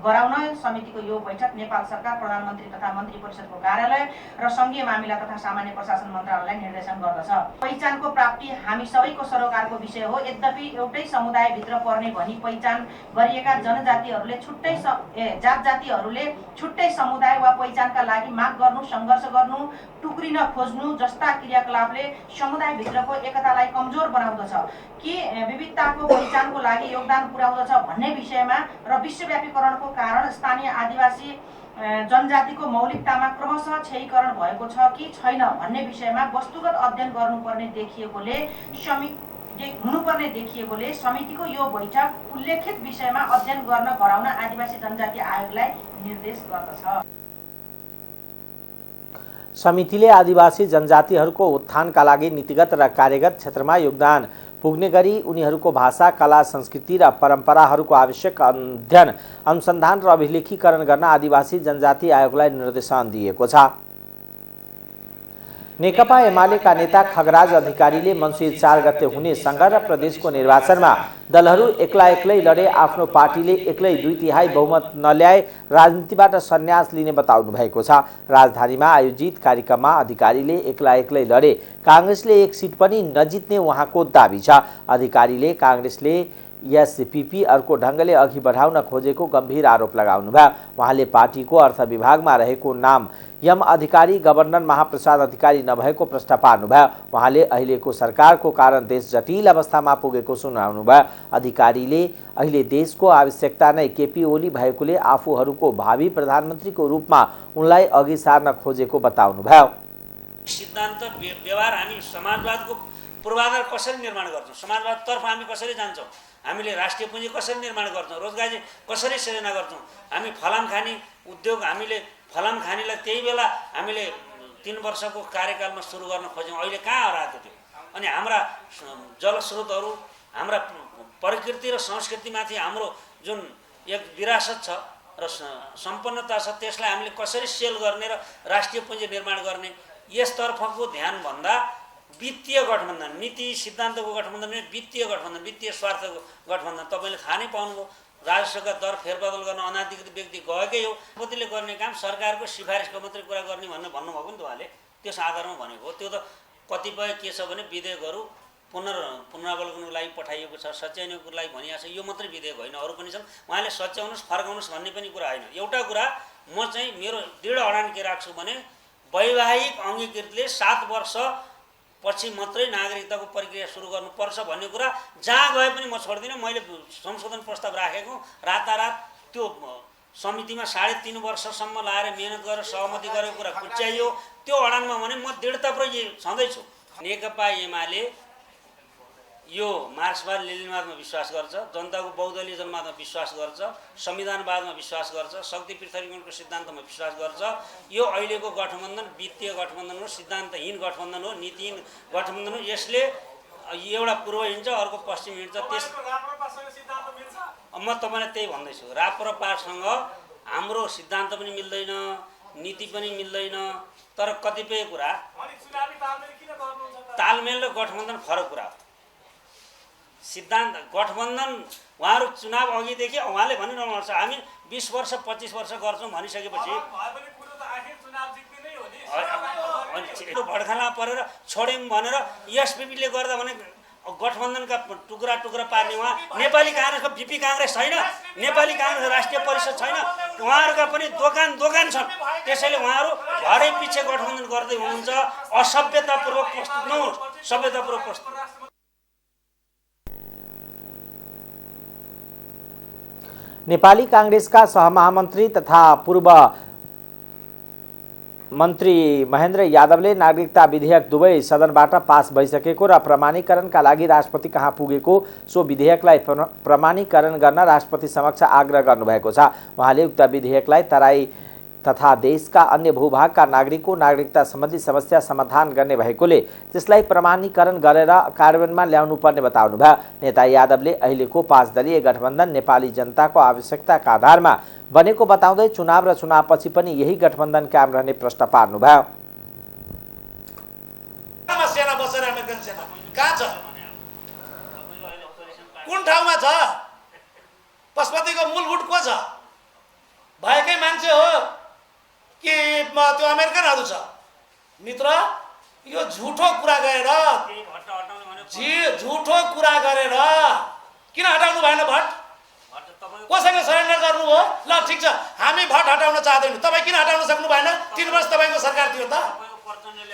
गराउन समितिको यो बैठक नेपाल सरकार, प्रधानमन्त्री तथा मन्त्री परिषदको कार्यालय र संघीय मामिला तथा सामान्य प्रशासन मन्त्रालयलाई निर्देशन गर्दछ। पहिचानको प्राप्ति हामी सबैको सरोकारको विषय हो। यद्यपि एउटै समुदायभित्र पर्ने भनी पहिचान गरिएका जनजातिहरूले जात जातिहरूले छुट्टै समुदाय वा पहिचानका लागि माग गर्नु, सङ्घर्ष गर्नु, टुक्रिन खोज्नु जस्ता क्रियाकलापले समुदायभित्रको एकतालाई कमजोर बनाउँदछ कि विविधताको पहिचानको लागि योगदान पुर्याउँदछ भन्ने विषयमा र विश्वव्यापीकरणको कारण स्थानीय आदिवासी जनजातिको मौलिकतामा क्रमशः क्षयीकरण भएको छ कि छैन भन्ने विषयमा वस्तुगत अध्ययन हुनुपर्ने देखिएकोले समितिको यो बैठक उल्लेखित विषयमा अध्ययन गर्न गराउन आदिवासी जनजाति आयोगलाई निर्देश गर्दछ। समितिले आदिवासी जनजातिहरूको उत्थानका लागि नीतिगत र कार्यगत क्षेत्रमा योगदान पुग्ने गरी उनीहरूको भाषा, कला, संस्कृति र परम्पराहरूको आवश्यक अध्ययन, अनुसन्धान र अभिलेखीकरण गर्न आदिवासी जनजाति आयोगलाई निर्देशन दिएको छ। नेकपा एमालेका नेता खगराज अधिकारीले मङ्सिर 4 गते हुने सङ्घ र प्रदेशको निर्वाचनमा दलहरू एक्लै लडे आफ्नो पार्टीले एक्लै 2/3 बहुमत नल्याए राजनीतिबाट सन्यास लिने बताउनु भएको छ। राजधानीमा आयोजित कार्यक्रममा अधिकारीले एक्लै लडे काङ्ग्रेसले एक सिट पनि नजित्ने उहाँको दाबी छ। अधिकारीले काङ्ग्रेसले एसपीपी अर्को ढङ्गले अघि बढाउन खोजेको गम्भीर आरोप लगाउनुभयो। उहाँले पार्टीको अर्थ विभागमा रहेको नाम यम अधिकारी गभर्नर महाप्रसाद अधिकारी नभएको प्रश्न पार्नुभयो। उहाँले अहिलेको सरकारको कारण देश जटिल अवस्थामा पुगेको सुनाउनुभयो। अधिकारीले अहिले देशको आवश्यकता नै केपी ओली भएकोले आफूहरूको भावी प्रधानमन्त्रीको रूपमा उनलाई अघि सार्न खोजेको बताउनुभयो। सिद्धान्त व्यवहार हामी समाजवादको पूर्वाधार कसरी निर्माण गर्छौँ, समाजवादतर्फ हामी कसरी जान्छौँ, हामीले राष्ट्रिय पुँजी कसरी निर्माण गर्छौँ, रोजगारी कसरी सृजना गर्छौँ, हामी फलाम खानी उद्योग हामीले फलाम खानीलाई त्यही बेला हामीले 3 वर्षको कार्यकालमा सुरु गर्न खोज्यौँ। अहिले कहाँ हराएको थियो? अनि हाम्रा जलस्रोतहरू, हाम्रा प्रकृति र संस्कृतिमाथि हाम्रो जुन एक विरासत छ र सम्पन्नता छ, त्यसलाई हामीले कसरी सेल गर्ने र राष्ट्रिय पुँजी निर्माण गर्ने, यसतर्फको ध्यान भन्दा वित्तीय गठबन्धन, नीति सिद्धान्तको गठबन्धन नै वित्तीय गठबन्धन, वित्तीय स्वार्थको गठबन्धन। तपाईँले थाहा नै पाउनुभयो, राजस्वका दर फेरबदल गर्न अनाधिकृत व्यक्ति गएकै हो। राष्ट्रपतिले गर्ने काम सरकारको सिफारिसको मात्रै कुरा गर्ने भन्नुभएको नि त उहाँले, त्यस आधारमा भनेको हो। त्यो त कतिपय के छ भने विधेयकहरू पुनरावलोकनको लागि पठाइएको छ, सच्याउनको लागि भनिएको छ, यो मात्रै विधेयक होइन, अरू पनि छन्। उहाँले सच्याउनुहोस् फर्काउनुहोस् भन्ने पनि कुरा होइन। एउटा कुरा म चाहिँ मेरो दृढ अडान के राख्छु भने वैवाहिक अङ्गीकृतले 7 वर्ष पछि मात्रै नागरिकताको प्रक्रिया सुरु गर्नुपर्छ भन्ने कुरा जहाँ गए पनि म छोड्दिनँ। मैले संशोधन प्रस्ताव राखेको, रातारात त्यो समितिमा 3.5 वर्षसम्म लाएर मेहनत गरेर सहमति गरेको कुरा कुच्याइयो। त्यो अडानमा भने म दृढतापूर्वक छँदैछु। नेकपा एमाले यो मार्क्सवाद लेनिनवादमा विश्वास गर्छ, जनताको बहुदलीयजनवादमा विश्वास गर्छ, संविधानवादमा विश्वास गर्छ, शक्ति पृथकीकरणको सिद्धान्तमा विश्वास गर्छ। यो अहिलेको गठबन्धन वित्तीय गठबन्धन हो, सिद्धान्तहीन गठबन्धन हो, नीतिहीन गठबन्धन हो। यसले एउटा पूर्व हिँड्छ, अर्को पश्चिम हिँड्छ। त्यस म तपाईँलाई त्यही भन्दैछु, राप्रपासँग हाम्रो सिद्धान्त पनि मिल्दैन, नीति पनि मिल्दैन। तर कतिपय कुरा तालमेल र गठबन्धन फरक कुरा हो। सिद्धान्त गठबन्धन उहाँहरू चुनाव अघिदेखि उहाँले भनिरहनु छ हामी 20 वर्ष 25 वर्ष गर्छौँ भनिसकेपछि भड्खाला परेर छोड्यौँ भनेर एसपीपीले गर्दा भने गठबन्धनका टुक्रा टुक्रा पार्ने उहाँ नेपाली काङ्ग्रेसको बीपी काङ्ग्रेस छैन, नेपाली काङ्ग्रेस राष्ट्रिय परिषद छैन, उहाँहरूका पनि दोकान छन्। त्यसैले उहाँहरू घरै पछि गठबन्धन गर्दै हुनुहुन्छ। असभ्यतापूर्वक प्रस्तुत नहुनुहोस्, सभ्यतापूर्वक प्रस्तुत। नेपाली कांग्रेसका सहमहामन्त्री तथा पूर्व मन्त्री महेन्द्र यादवले नागरिकता विधेयक दुवै सदनबाट पास भइसकेको र प्रमाणीकरणका लागि राष्ट्रपति कहाँ पुगेको सो विधेयकलाई प्रमाणीकरण गर्न राष्ट्रपति समक्ष आग्रह गर्नुभएको छ। उहाँले उक्त विधेयकलाई तराई तथा देशका अन्य भूभागका नागरिकको नागरिकता सम्बन्धी समस्या समाधान गर्ने भएकोले त्यसलाई प्रमाणीकरण गरेर कार्यान्वयनमा ल्याउनुपर्ने बताउनुभयो। नेता यादवले अहिलेको 5 दलीय गठबन्धन नेपाली जनताको आवश्यकताका आधारमा बनेको बताउँदै चुनाव र चुनावपछि पनि यही गठबन्धन कायम रहने प्रश्न पार्नुभयो। कुन ठाउँमा छ? पशुपतिको मूलभूत को छ? भएकै मान्छे हो कि त्यो अमेरिकनहरू छ? मित्र, यो झुठो कुरा गरेर किन हटाउनु भएन? भट्ट कोसँग सरेन्डर गर्नु हो? ल ठिक छ, हामी भट्ट हटाउन चाहदैनौँ, तपाईँ किन हटाउन सक्नु भएन? 3 वर्ष तपाईँको सरकार थियो त।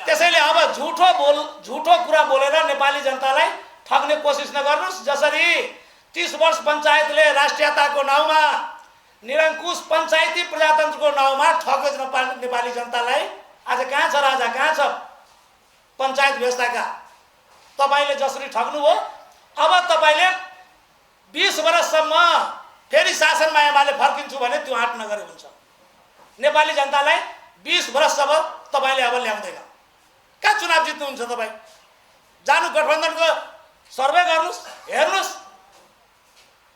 त्यसैले अब झुठो कुरा बोलेर नेपाली जनतालाई ठग्ने कोसिस नगर्नुहोस्। जसरी 30 वर्ष पञ्चायतले राष्ट्रियताको नाउँमा, निरङ्कुश पञ्चायती प्रजातन्त्रको नाउँमा ठग्यो नेपाली जनतालाई। आज कहाँ छ राजा, कहाँ छ पञ्चायत व्यवस्थाका? तपाईँले जसरी ठग्नु हो, अब तपाईँले 20 वर्षसम्म फेरि शासनमा एमाले फर्किन्छु भने त्यो आँट नगरे हुन्छ। नेपाली जनतालाई 20 वर्षसम्म तपाईँले अब ल्याउँदैन। कहाँ चुनाव जित्नुहुन्छ तपाईँ? जानु गठबन्धनको सर्वे गर्नुहोस्, हेर्नुहोस्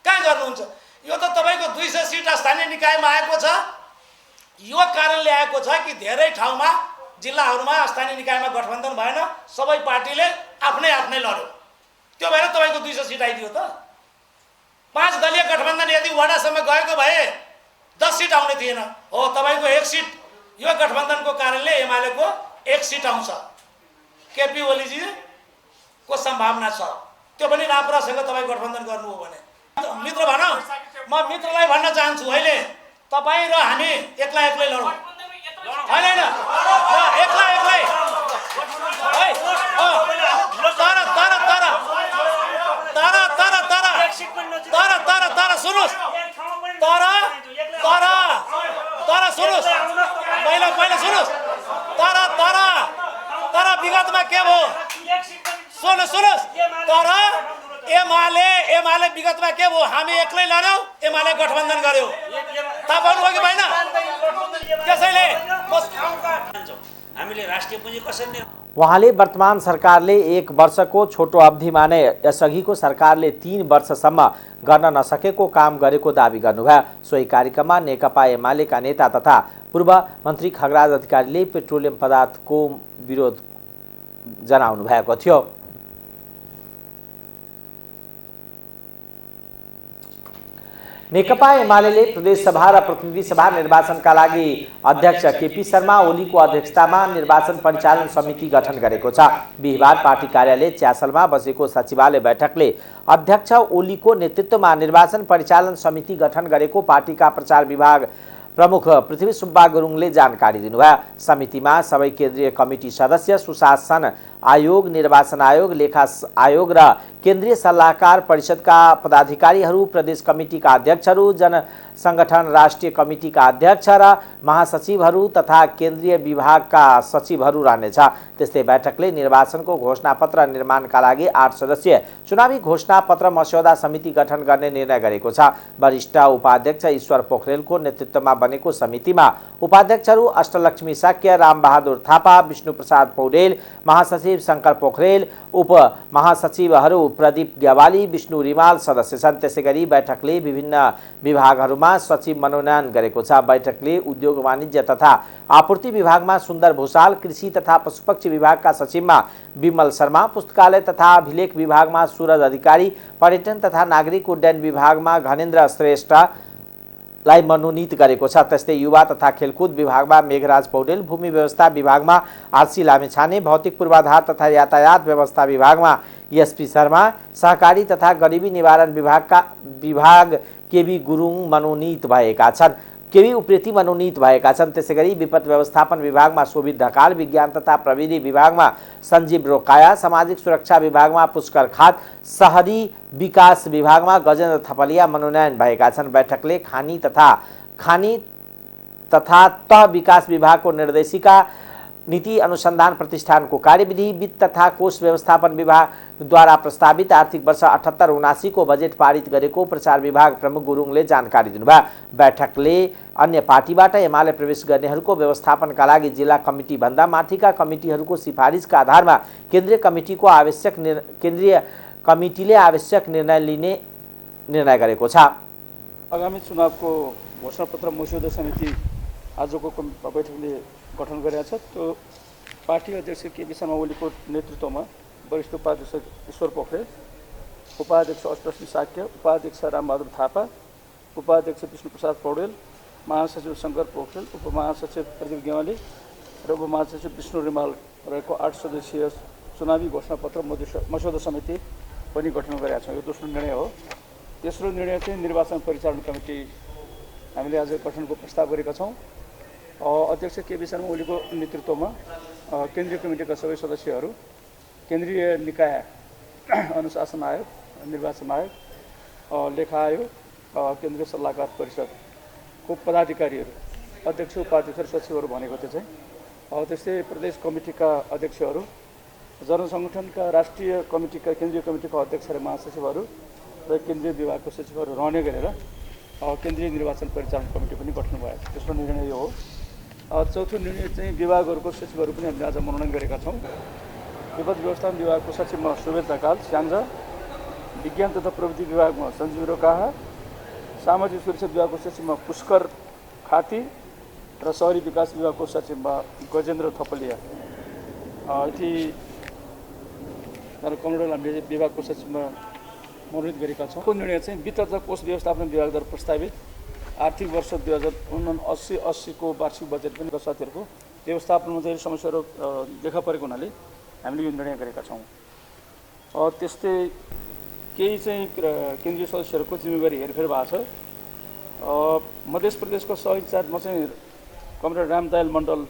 कहाँ गर्नुहुन्छ। यो त तपाईँको 200 सिट स्थानीय निकायमा आएको छ। यो कारणले आएको छ कि धेरै ठाउँमा जिल्लाहरूमा स्थानीय निकायमा गठबन्धन भएन, सबै पार्टीले आफ्नै लड्यो। त्यो भएर तपाईँको 200 सिट आइदियो त। 5 दलीय गठबन्धन यदि वडासम्म गएको भए 10 सिट आउने थिएन। हो, तपाईँको 1 सिट यो गठबन्धनको कारणले एमालेको 1 सिट आउँछ। केपी ओलीजीको सम्भावना छ, त्यो पनि राप्रपासँग तपाईँ गठबन्धन गर्नु हो भने। मित्र भन, म मित्रलाई भन्न चाहन्छु अहिले तपाईँ र हामी एक्लै एक्लै लडौँ होइन होइन एक्लै एक्लै तर सुन्नुहोस् तर सुन्नुहोस् पहिला सुन्नुहोस् तर विगतमा के भयो सुन्नुहोस् तर एमाले विगतमा के भयो हामी एक्लै लड्यौँ एमाले गठबन्धन गर्यो थाहा पाउनुभयो कि भएन त्यसैले हामीले राष्ट्रिय पुँजी कसरी उहाँले वर्तमान सरकारले 1 वर्षको छोटो अवधिमा नै यसअघिको सरकारले 3 वर्षसम्म गर्न नसकेको काम गरेको दाबी गर्नुभयो। सोही कार्यक्रममा नेकपा एमालेका नेता तथा पूर्व मन्त्री खगराज अधिकारीले पेट्रोलियम पदार्थको विरोध जनाउनु भएको थियो। नेकपा एमाले प्रदेशसभा र प्रतिनिधि सभा निर्वाचनका लागि अध्यक्ष केपी शर्मा ओलीको अध्यक्षतामा निर्वाचन परिचालन समिति गठन गरेको छ। बिहिबार पार्टी कार्यालय च्यासलमा बसेको सचिवालय बैठकले अध्यक्ष ओलीको नेतृत्वमा निर्वाचन परिचालन समिति गठन गरेको पार्टीका प्रचार विभाग प्रमुख पृथ्वी सुब्बा गुरुङले जानकारी दिनुभयो। समितिमा सबै केन्द्रीय कमिटी सदस्य, सुशासन आयोग, निर्वाचन आयोग, लेखा आयोग र केन्द्रीय सल्लाहकार परिषदका पदाधिकारीहरू, प्रदेश कमिटीका अध्यक्षहरू, जन संगठन राष्ट्रिय कमिटीका अध्यक्ष र महासचिवहरू तथा केन्द्रीय विभागका सचिवहरू रहनेछ। त्यस्तै बैठकले निर्वाचनको घोषणापत्र निर्माणका लागि 8 सदस्यीय चुनावी घोषणापत्र मस्यौदा समिति गठन गर्ने निर्णय गरेको छ। वरिष्ठ उपाध्यक्ष ईश्वर पोखरेलको नेतृत्वमा बनेको समितिमा उपाध्यक्षहरू अष्टलक्ष्मी साक्य, रामबहादुर थापा, विष्णुप्रसाद पौडेल, महासचिव शंकर पोखरेल, उप महासचिवहरू प्रदीप ग्यावाली, विष्णु रिमाल सदस्य छन्। त्यसैगरी बैठकले विभिन्न विभागहरूमा सचिव मनोनयन गरेको छ। बैठकले उद्योग वाणिज्य तथा आपूर्ति विभागमा सुन्दर भूषाल, कृषि तथा पशुपक्षी विभागका सचिवमा विमल शर्मा, पुस्तकालय तथा अभिलेख विभागमा सूरज अधिकारी, पर्यटन तथा नागरिक उड्डयन विभागमा घनेन्द्र श्रेष्ठ लाई मनोनीत गरेको छ। त्यस्तै युवा तथा खेलकुद विभागमा मेघराज पौडेल, भूमि व्यवस्था विभागमा आरसी लामेछाने, भौतिक पूर्वाधार तथा यातायात व्यवस्था विभागमा एसपी शर्मा, सहकारी तथा गरिबी निवारण विभाग केबी गुरुङ मनोनीत भएका छन्। केबी उप्रेती मनोनीत भएका छन्। त्यसैगरी विपद व्यवस्थापन विभागमा शोभित ढकाल, विज्ञान तथा प्रविधि विभागमा सञ्जीव रोकाया, सामाजिक सुरक्षा विभागमा पुष्कर खात, शहरी विकास विभागमा गजेन्द्र थपलिया मनोनयन भएका छन्। बैठकले खानी तथा तह विकास विभागको निर्देशिका, नीति अनुसन्धान प्रतिष्ठानको कार्यविधि, वित्त तथा कोष व्यवस्थापन विभागद्वारा प्रस्तावित आर्थिक वर्ष 78-79 को बजेट पारित गरेको प्रचार विभाग प्रमुख गुरुङले जानकारी दिनुभयो। बैठकले अन्य पार्टीबाट एमाले प्रवेश गर्नेहरूको व्यवस्थापनका लागि जिल्ला कमिटी भन्दा माथिका कमिटीहरूको सिफारिसका आधारमा केन्द्रीय कमिटीले आवश्यक निर्णय लिने निर्णय गरेको छ। आगामी चुनावको घोषणापत्र मस्यौदा समिति आजको बैठकले गठन गरेको छ। त्यो पार्टी अध्यक्ष केपी शर्मा ओलीको नेतृत्वमा वरिष्ठ उपाध्यक्ष ईश्वर पोखरेल, उपाध्यक्ष अष्टलक्ष्मी साक्य, उपाध्यक्ष रामबहादुर थापा, उपाध्यक्ष विष्णुप्रसाद पौडेल, महासचिव शंकर पोखरेल, उपमहासचिव प्रदीप ग्यावाली र उपमहासचिव विष्णु रिमाल रहेको 8 सदस्यीय चुनावी घोषणापत्र मस्यौदा समिति पनि गठन गरेका छौँ। यो दोस्रो निर्णय हो। तेस्रो निर्णय चाहिँ निर्वाचन परिचालन कमिटी हामीले आज गठनको प्रस्ताव गरेका छौँ। अध्यक्ष केपी शर्मा ओलीको नेतृत्वमा केन्द्रीय कमिटीका सबै सदस्यहरू, केन्द्रीय निकाय, अनुशासन आयोग, निर्वाचन आयोग, लेखा आयोग, केन्द्रीय सल्लाहकार परिषदको पदाधिकारीहरू, अध्यक्ष, उपाध्यक्ष र सचिवहरू भनेको त्यो चाहिँ त्यस्तै प्रदेश कमिटीका अध्यक्षहरू, जनसङ्गठनका राष्ट्रिय कमिटीका केन्द्रीय कमिटीका अध्यक्ष र महासचिवहरू र केन्द्रीय विभागको सचिवहरू रहने गरेर केन्द्रीय निर्वाचन परिचालन कमिटी पनि गठन भएको छ। तेस्रो निर्णय यो हो। चौथो निर्णय चाहिँ विभागहरूको सचिवहरू पनि हामीले आज मनोनयन गरेका छौँ। विपद व्यवस्थापन विभागको सचिवमा शोभित ढकाल स्याङ्जा, विज्ञान तथा प्रविधि विभागमा सञ्जीव रोकाहा, सामाजिक सुरक्षा विभागको सचिवमा पुष्कर खाती र शहरी विकास विभागको सचिवमा गजेन्द्र थपलिया, यति कमरेडल हामीले विभागको सचिवमा मनोनित गरेका छौँ। को निर्णय चाहिँ वित्त तथा कोष व्यवस्थापन विभागद्वारा प्रस्तावित आर्थिक वर्ष 2079-80 को वार्षिक बजेट पनि साथीहरूको व्यवस्थापनमा चाहिँ समस्याहरू देखा परेको हुनाले हामीले यो निर्णय गरेका छौँ। त्यस्तै केही चाहिँ केन्द्रीय सदस्यहरूको जिम्मेवारी हेरफेर भएको छ। मध्य प्रदेशको सह इन्चार्जमा चाहिँ कमरेड रामदयाल मण्डल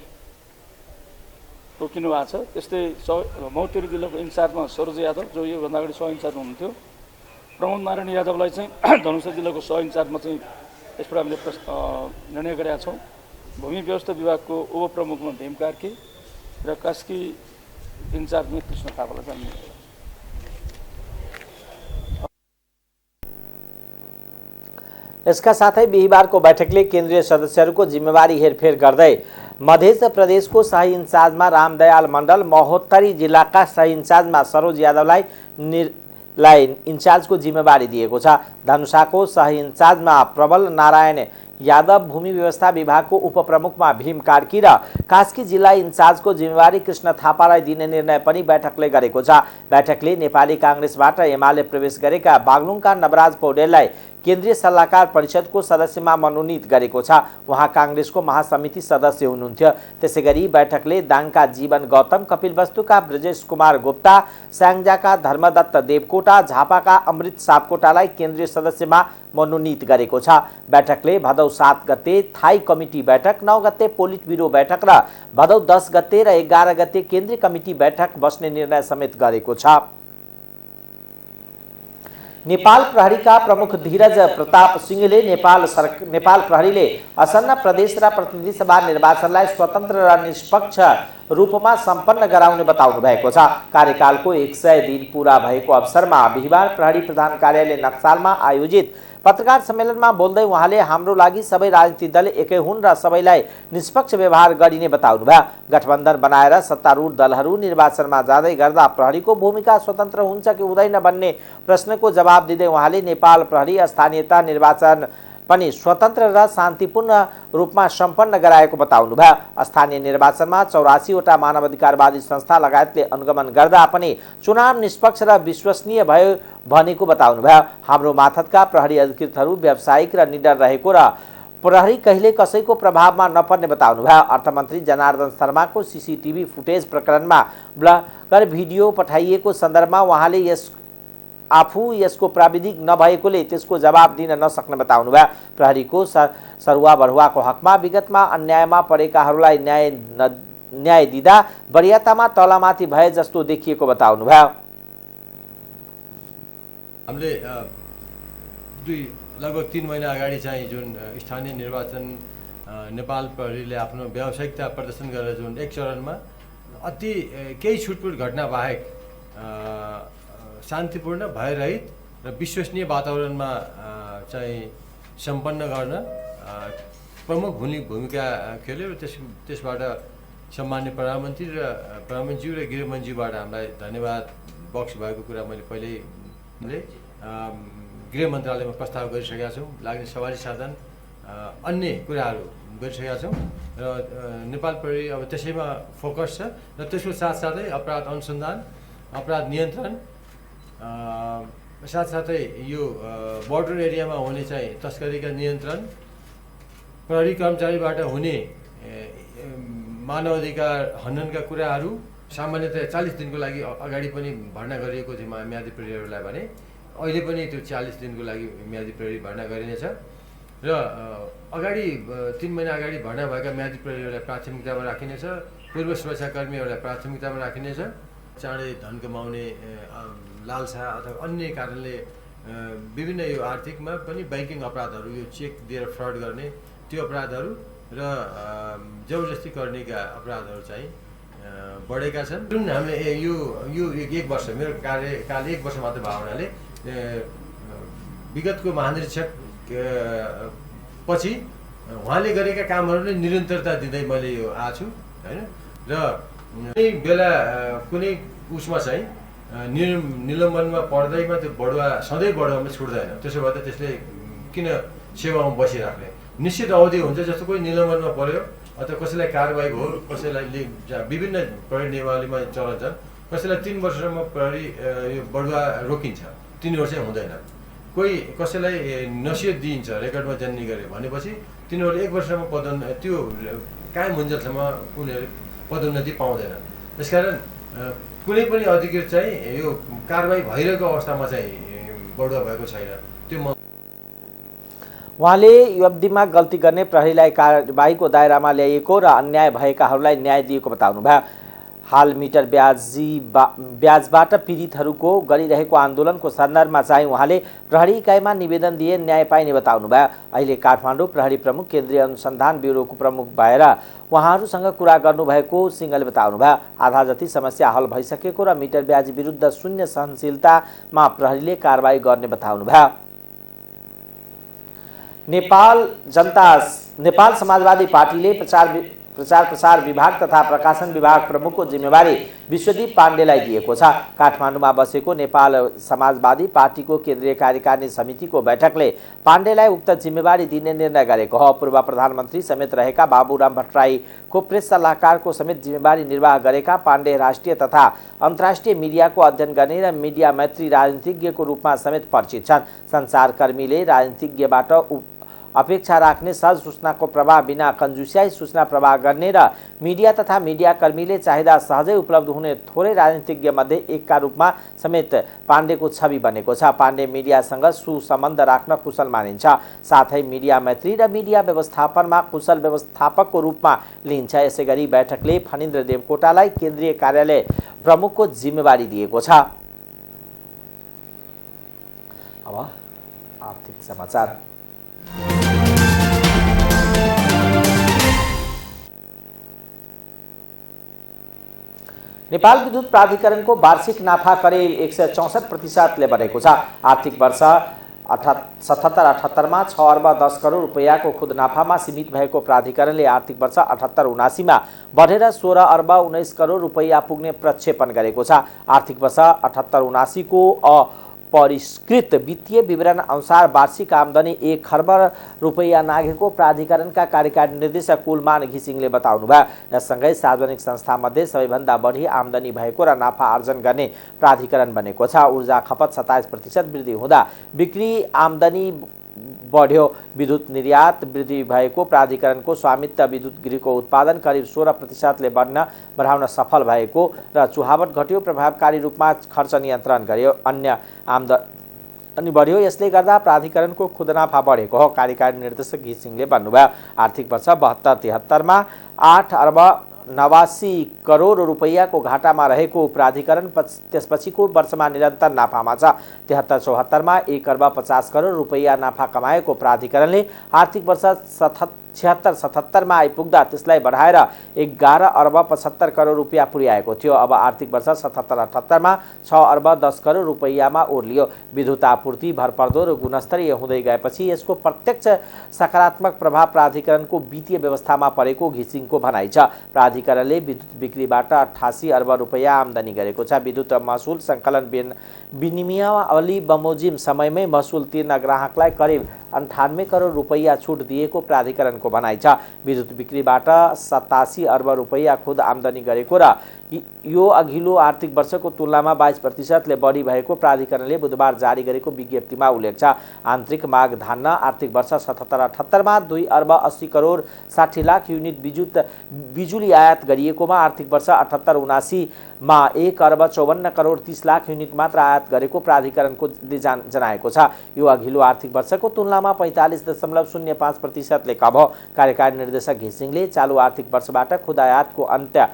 तोकिनु भएको छ। त्यस्तै मौतेरी जिल्लाको इन्चार्जमा सरोज यादव जो योभन्दा अगाडि सह इन्चार्जमा हुनुहुन्थ्यो। प्रमोद नारायण यादवलाई चाहिँ धनुषा जिल्लाको सह इन्चार्जमा चाहिँ यसबाट हामीले निर्णय गरेका छौँ। भूमि व्यवस्था विभागको उपप्रमुखमा भीम कार्की र कास्की इन्चार्जमा कृष्ण थापालाई चाहिँ यसका साथै बिहिबारको बैठकले केन्द्रीय सदस्यहरूको जिम्मेवारी हेरफेर गर्दै मध्य प्रदेशको सही इन्चार्जमा रामदयाल मण्डल, महोत्तरी जिल्लाका सही इन्चार्जमा सरोज यादवलाई इन्चार्जको जिम्मेवारी दिएको छ। धनुषाको सही इन्चार्जमा प्रबल नारायण यादव, भूमि व्यवस्था विभागको उपप्रमुखमा भीम कार्की र कास्की जिल्ला इन्चार्जको जिम्मेवारी कृष्ण थापालाई दिने निर्णय पनि बैठकले गरेको छ। बैठकले नेपाली कांग्रेसबाट एमाले प्रवेश गरेका बागलुङका नवराज पौडेललाई केन्द्रीय सल्लाहकार परिषदको सदस्यमा मनोनित गरेको छ। उहाँ कांग्रेसको महासमिति सदस्य हुनुहुन्थ्यो। त्यसैगरी बैठकले दाङका जीवन गौतम, कपिलवस्तुका ब्रजेश कुमार गुप्ता, स्याङ्जाका धर्मदत्त देवकोटा, झापाका अमृत सापकोटालाई केन्द्रीय सदस्यमा मनोनित गरेको छ। बैठकले भदौ 7 गते थाई कमिटी बैठक, 9 गते पोलिट ब्युरो बैठक र भदौ 10 गते र 11 गते केन्द्रीय कमिटी बैठक बस्ने निर्णय समेत गरेको छ। नेपाल प्रहरीका प्रमुख धीरज प्रताप सिंहले नेपाल प्रहरीले असन्न प्रदेश र प्रतिनिधि सभा निर्वाचनलाई स्वतन्त्र र निष्पक्ष रूपमा सम्पन्न गराउने बताउनु भएको छ। कार्यकालको 100 दिन पूरा भएको अवसरमा बिहिबार प्रहरी प्रधान कार्यालय नक्सालमा आयोजित पत्रकार सम्मेलनमा बोल्दै उहाँले हाम्रो लागि सबै राजनीतिक दल एकै हुन् र सबैलाई निष्पक्ष व्यवहार गरिने बताउनु भयो। गठबन्धन बनाएर सत्तारूढ दलहरू निर्वाचनमा जाँदै गर्दा प्रहरीको भूमिका स्वतन्त्र हुन्छ कि हुँदैन भन्ने प्रश्नको जवाब दिँदै उहाँले नेपाल प्रहरी स्थानीयता निर्वाचन पनि स्वतन्त्र र शान्तिपूर्ण रूपमा सम्पन्न गराएको बताउनु भयो। स्थानीय निर्वाचनमा 84 वटा मानवाधिकारवादी संस्था लगायतले अनुगमन गर्दा पनि चुनाव निष्पक्ष र विश्वसनीय भयो भनेको बताउनु भयो। हाम्रो माथतका प्रहरी अधिकृतहरू व्यावसायिक र निडर रहेको र प्रहरी कहिले कसैको प्रभावमा नपर्ने बताउनु भयो। अर्थमन्त्री जनार्दन शर्माको सीसीटीभी फुटेज प्रकरणमा ब्लगर भिडियो पठाइएको सन्दर्भमा उहाँले आफू यसको प्राविधिक नभएकोले त्यसको जवाब दिन नसक्ने बताउनु भयो। प्रहरीको सरुवा बढुवाको हकमा विगतमा अन्यायमा परेकाहरूलाई न्याय दिँदा वरियतामा तलमाथि भए जस्तो देखिएको बताउनु भयो। हामीले लगभग 3 महिना अगाडि चाहिँ जुन स्थानीय निर्वाचन नेपाल प्रहरीले आफ्नो व्यावसायिकता प्रदर्शन गरेर जुन एक चरणमा अति केही छुटपुट घटना बाहेक शान्तिपूर्ण, भयरहित र विश्वसनीय वातावरणमा चाहिँ सम्पन्न गर्न प्रमुख भूमिका खेल्यो र त्यसबाट सम्मान्य प्रधानमन्त्रीज्यू र गृहमन्त्रीबाट हामीलाई धन्यवाद बक्स भएको कुरा मैले पहिल्यै गृह मन्त्रालयमा प्रस्ताव गरिसकेका छौँ। लाग्ने सवारी साधन अन्य कुराहरू गरिसकेका छौँ र नेपाल प्रहरी अब त्यसैमा फोकस छ र त्यसको साथसाथै अपराध अनुसन्धान, अपराध नियन्त्रण, साथसाथै यो बोर्डर एरियामा हुने चाहिँ तस्करीका नियन्त्रण, प्रहरी कर्मचारीबाट हुने मानवाधिकार हननका कुराहरू सामान्यतया 40 दिनको लागि अगाडि पनि भर्ना गरिएको थियो म्यादी प्रहरीहरूलाई भने अहिले पनि त्यो 40 दिनको लागि म्यादी प्रहरी भर्ना गरिनेछ र अगाडि 3 महिना अगाडि भर्ना भएका म्यादी प्रहरीहरूलाई प्राथमिकतामा राखिनेछ। पूर्व सुरक्षाकर्मीहरूलाई प्राथमिकतामा राखिनेछ। चाँडै धन कमाउने लालसा अथवा अन्य कारणले विभिन्न यो आर्थिकमा पनि बैंकिङ अपराधहरू, यो चेक दिएर फ्रड गर्ने त्यो अपराधहरू र जबरजस्ती गर्नेका अपराधहरू चाहिँ बढेका छन्। जुन हामीले यो 1 वर्ष मेरो कार्यकाल 1 वर्ष मात्र भएको हुनाले विगतको महानिरीक्षक पछि उहाँले गरेका कामहरूले निरन्तरता दिँदै मैले यो आएको छु हैन र कुनै बेला कुनै उसमा चाहिँ निलम्बनमा पर्दैमा त्यो बढुवा सधैँ बढुवामा छुट्दैन। त्यसो भए त त्यसले किन सेवामा बसिराख्ने? निश्चित अवधि हुन्छ। जस्तो कोही निलम्बनमा पर्यो अथवा कसैलाई कारबाही भयो, कसैलाई विभिन्न प्रहरी नियमावलीमा चलन छन्। कसैलाई 3 वर्षसम्म प्रहरी यो बढुवा रोकिन्छ, 3 वर्ष हुँदैन। कोही कसैलाई नसिहत दिइन्छ रेकर्डमा जन्नी गरे भनेपछि तिनीहरूले 1 वर्षसम्म त्यो कायम हुन्जेलसम्म उनीहरू पदोन्नति पाउँदैन। त्यसकारण कुनै पनि अधिकृत चाहिँ यो कारबाही भइरहेको अवस्थामा चाहिँ बढुवा भएको छैन। त्यो म उहाँले यो अवधिमा गल्ती गर्ने प्रहरीलाई कारबाहीको दायरामा ल्याइएको र अन्याय भएकाहरूलाई न्याय दिएको बताउनुभयो। हाल मिटर ब्याजबाट पीडितहरूको गरिरहेको आन्दोलनको सन्दर्भमा चाहिँ उहाँले प्रहरी इकाइमा निवेदन दिए न्याय पाइने बताउनुभयो। अहिले काठमाडौँ प्रहरी प्रमुख केन्द्रीय अनुसन्धान ब्युरोको प्रमुख भएर उहाँहरूसँग कुरा गर्नुभएको सिंहले बताउनुभयो। आधा जति समस्या हल भइसकेको र मिटर ब्याज विरुद्ध शून्य सहनशीलतामा प्रहरीले कारबाही गर्ने बताउनुभयो। नेपाल समाजवादी पार्टीले प्रचार प्रसार विभाग तथा प्रकाशन विभाग प्रमुखको जिम्मेवारी विश्वदीप पाण्डेलाई दिएको छ। काठमाडौँमा बसेको नेपाल समाजवादी पार्टीको केन्द्रीय कार्यकारिणी समितिको बैठकले पाण्डेलाई उक्त जिम्मेवारी दिने निर्णय गरेको हो। पूर्व प्रधानमन्त्री समेत रहेका बाबुराम भट्टराईको प्रेस सल्लाहकारको समेत जिम्मेवारी निर्वाह गरेका पाण्डे राष्ट्रिय तथा अन्तर्राष्ट्रिय मिडियाको अध्ययन गर्ने र मिडिया मैत्री राजनीतिज्ञको रूपमा समेत परिचित छन्। सञ्चारकर्मीले राजनीतिज्ञबाट अपेक्षा राख्ने सहज सूचनाको प्रवाह बिना कन्जुस्याई सूचना प्रवाह गर्ने र मिडिया तथा मिडियाकर्मीले चाहिँदा सहजै उपलब्ध हुने थोरै राजनीतिज्ञ मध्ये एकका रूपमा समेत पाण्डेको छवि बनेको छ। पाण्डे मिडियासँग सुसम्बन्ध राख्न कुशल मानिन्छ, साथै मिडिया मैत्री र मिडिया व्यवस्थापनमा कुशल व्यवस्थापकको रूपमा लिन्छ। यसैगरी बैठकले फणिन्द्र देवकोटालाई केन्द्रीय कार्यालय प्रमुखको जिम्मेवारी दिएको छ। अब आर्थिक समाचार। नेपाल विद्युत प्राधिकरणको वार्षिक नाफा करिब 164%ले बढेको छ। आर्थिक वर्ष 77-78 6 अर्ब 10 करोड रुपैयाँको खुद नाफामा सीमित भएको प्राधिकरणले आर्थिक वर्ष 78-79 बढेर 16 अर्ब 19 करोड रुपैयाँ पुग्ने प्रक्षेपण गरेको छ। आर्थिक वर्ष 78-79 को परिष्कृत वित्तीय विवरण अनुसार वार्षिक आमदनी 1 खर्ब रुपैयाँ नाघेको प्राधिकरणका कार्यकारी निर्देशक कुलमान घिसिङले बताउनुभयो। यससँगै सार्वजनिक संस्थामध्ये सबैभन्दा बढी आमदनी भएको र नाफा आर्जन गर्ने प्राधिकरण बनेको छ। ऊर्जा खपत 27% वृद्धि हुँदा बिक्री आमदनी बढ्यो। विद्युत निर्यात वृद्धि भएको प्राधिकरणको स्वामित्व विद्युत गृहको उत्पादन करिब 16%ले बढाउन सफल भएको र चुहावट घट्यो। प्रभावकारी रूपमा खर्च नियन्त्रण गर्यो। अन्य आमदनी बढ्यो। यसले गर्दा प्राधिकरणको खुद नाफा बढेको हो, कार्यकारी निर्देशक घिसिङले भन्नुभयो। आर्थिक वर्ष 72-73 8 अर्ब 89 करोड रुपैयाँको घाटामा रहेको प्राधिकरण त्यसपछिको वर्षमा निरन्तर नाफामा छ। 73-74 1 अर्ब 50 करोड रुपैयाँ नाफा कमाएको प्राधिकरणले आर्थिक वर्ष 76-77 आइपुग्दा त्यसलाई बढाएर 11 अर्ब 75 करोड रुपैयाँ पुर्याएको थियो। अब आर्थिक वर्ष 77-78 6 अर्ब 10 करोड रुपैयाँमा ओर्लियो। विद्युत आपूर्ति भरपर्दो र गुणस्तरीय हुँदै गएपछि यसको प्रत्यक्ष सकारात्मक प्रभाव प्राधिकरणको वित्तीय व्यवस्थामा परेको घिसिङको भनाइ छ। प्राधिकरणले विद्युत बिक्रीबाट 88 अर्ब रुपैयाँ आमदनी गरेको छ। विद्युत महसुल सङ्कलन विनिमयावली बमोजिम समयमै महसुल तिर्न ग्राहकलाई करिब 98 करोड रुपैयाँ छुट दिएको प्राधिकरणको भनाइ छ। विद्युत बिक्रीबाट 87 अर्ब रुपैयाँ खुद आमदनी गरेको र यो अघिल्लो आर्थिक वर्षको तुलनामा 22%ले बढी भएको प्राधिकरणले बुधबार जारी गरेको विज्ञप्तिमा उल्लेख छ। आन्तरिक माग धान्न आर्थिक वर्ष 77-78 2 अर्ब 80 करोड 60 लाख युनिट बिजुली आयात गरिएकोमा आर्थिक वर्ष 78-79 1 अर्ब 54 करोड 30 लाख युनिट मात्र आयात गरेको प्राधिकरणको जनाएको छ। यो अघिल्लो आर्थिक वर्षको तुलनामा 45.05%ले कम हो। कार्यकारी निर्देशक घिसिङले चालु आर्थिक वर्षबाट खुद आयातको अन्त्य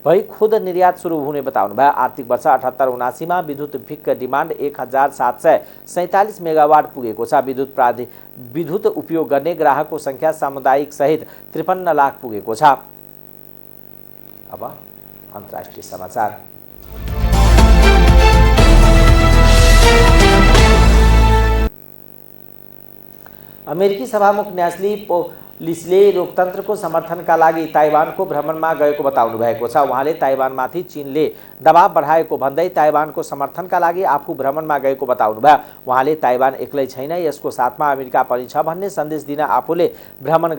भई खुद निर्यात सुरु हुने बताउनुभयो। आर्थिक वर्ष 78-79 विद्युत भिक्क डिमान्ड 1747 मेगावाट पुगेको छ। विद्युत उपयोग गर्ने ग्राहकको संख्या सामुदायिक सहित 53 लाख पुगेको छ। अब अन्तर्राष्ट्रिय समाचार। अमेरिकी सभामुख न्यास्ली पेलोसीले लोकतन्त्रको समर्थनका लागि ताइवानको भ्रमणमा गएको बताउनु भएको छ। उहाँले ताइवानमाथि चीनले दबाव बढाएको भन्दै ताइवानको समर्थनका लागि आफू भ्रमणमा गएको बताउनुभयो। उहाँले ताइवान एक्लै छैन, यसको साथमा अमेरिका पनि छ भन्ने सन्देश दिन आफूले भ्रमण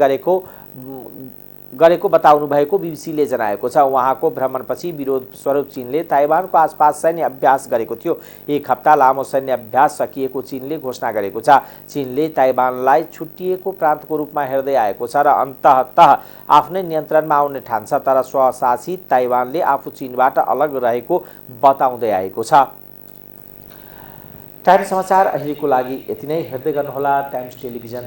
गरेको बताउनु भएको बीबीसीले जनाएको छ। उहाँको भ्रमणपछि विरोध स्वरूप चीनले ताइवानको आसपास सैन्य अभ्यास गरेको थियो। 1 हप्ता लामो सैन्य अभ्यास सकिएको चीनले घोषणा गरेको छ। चीनले ताइवानलाई छुट्टिएको प्रान्तको रूपमा हेर्दै आएको छ र अन्ततः आफ्नै नियन्त्रणमा आउने ठान्छ, तर स्वशासित ताइवानले आफू चीनबाट अलग रहेको बताउँदै आएको छ। टाइम्स समाचार अहिलेको लागि यति नै। हेर्दै गर्नुहोला टाइम्स टेलिभिजन।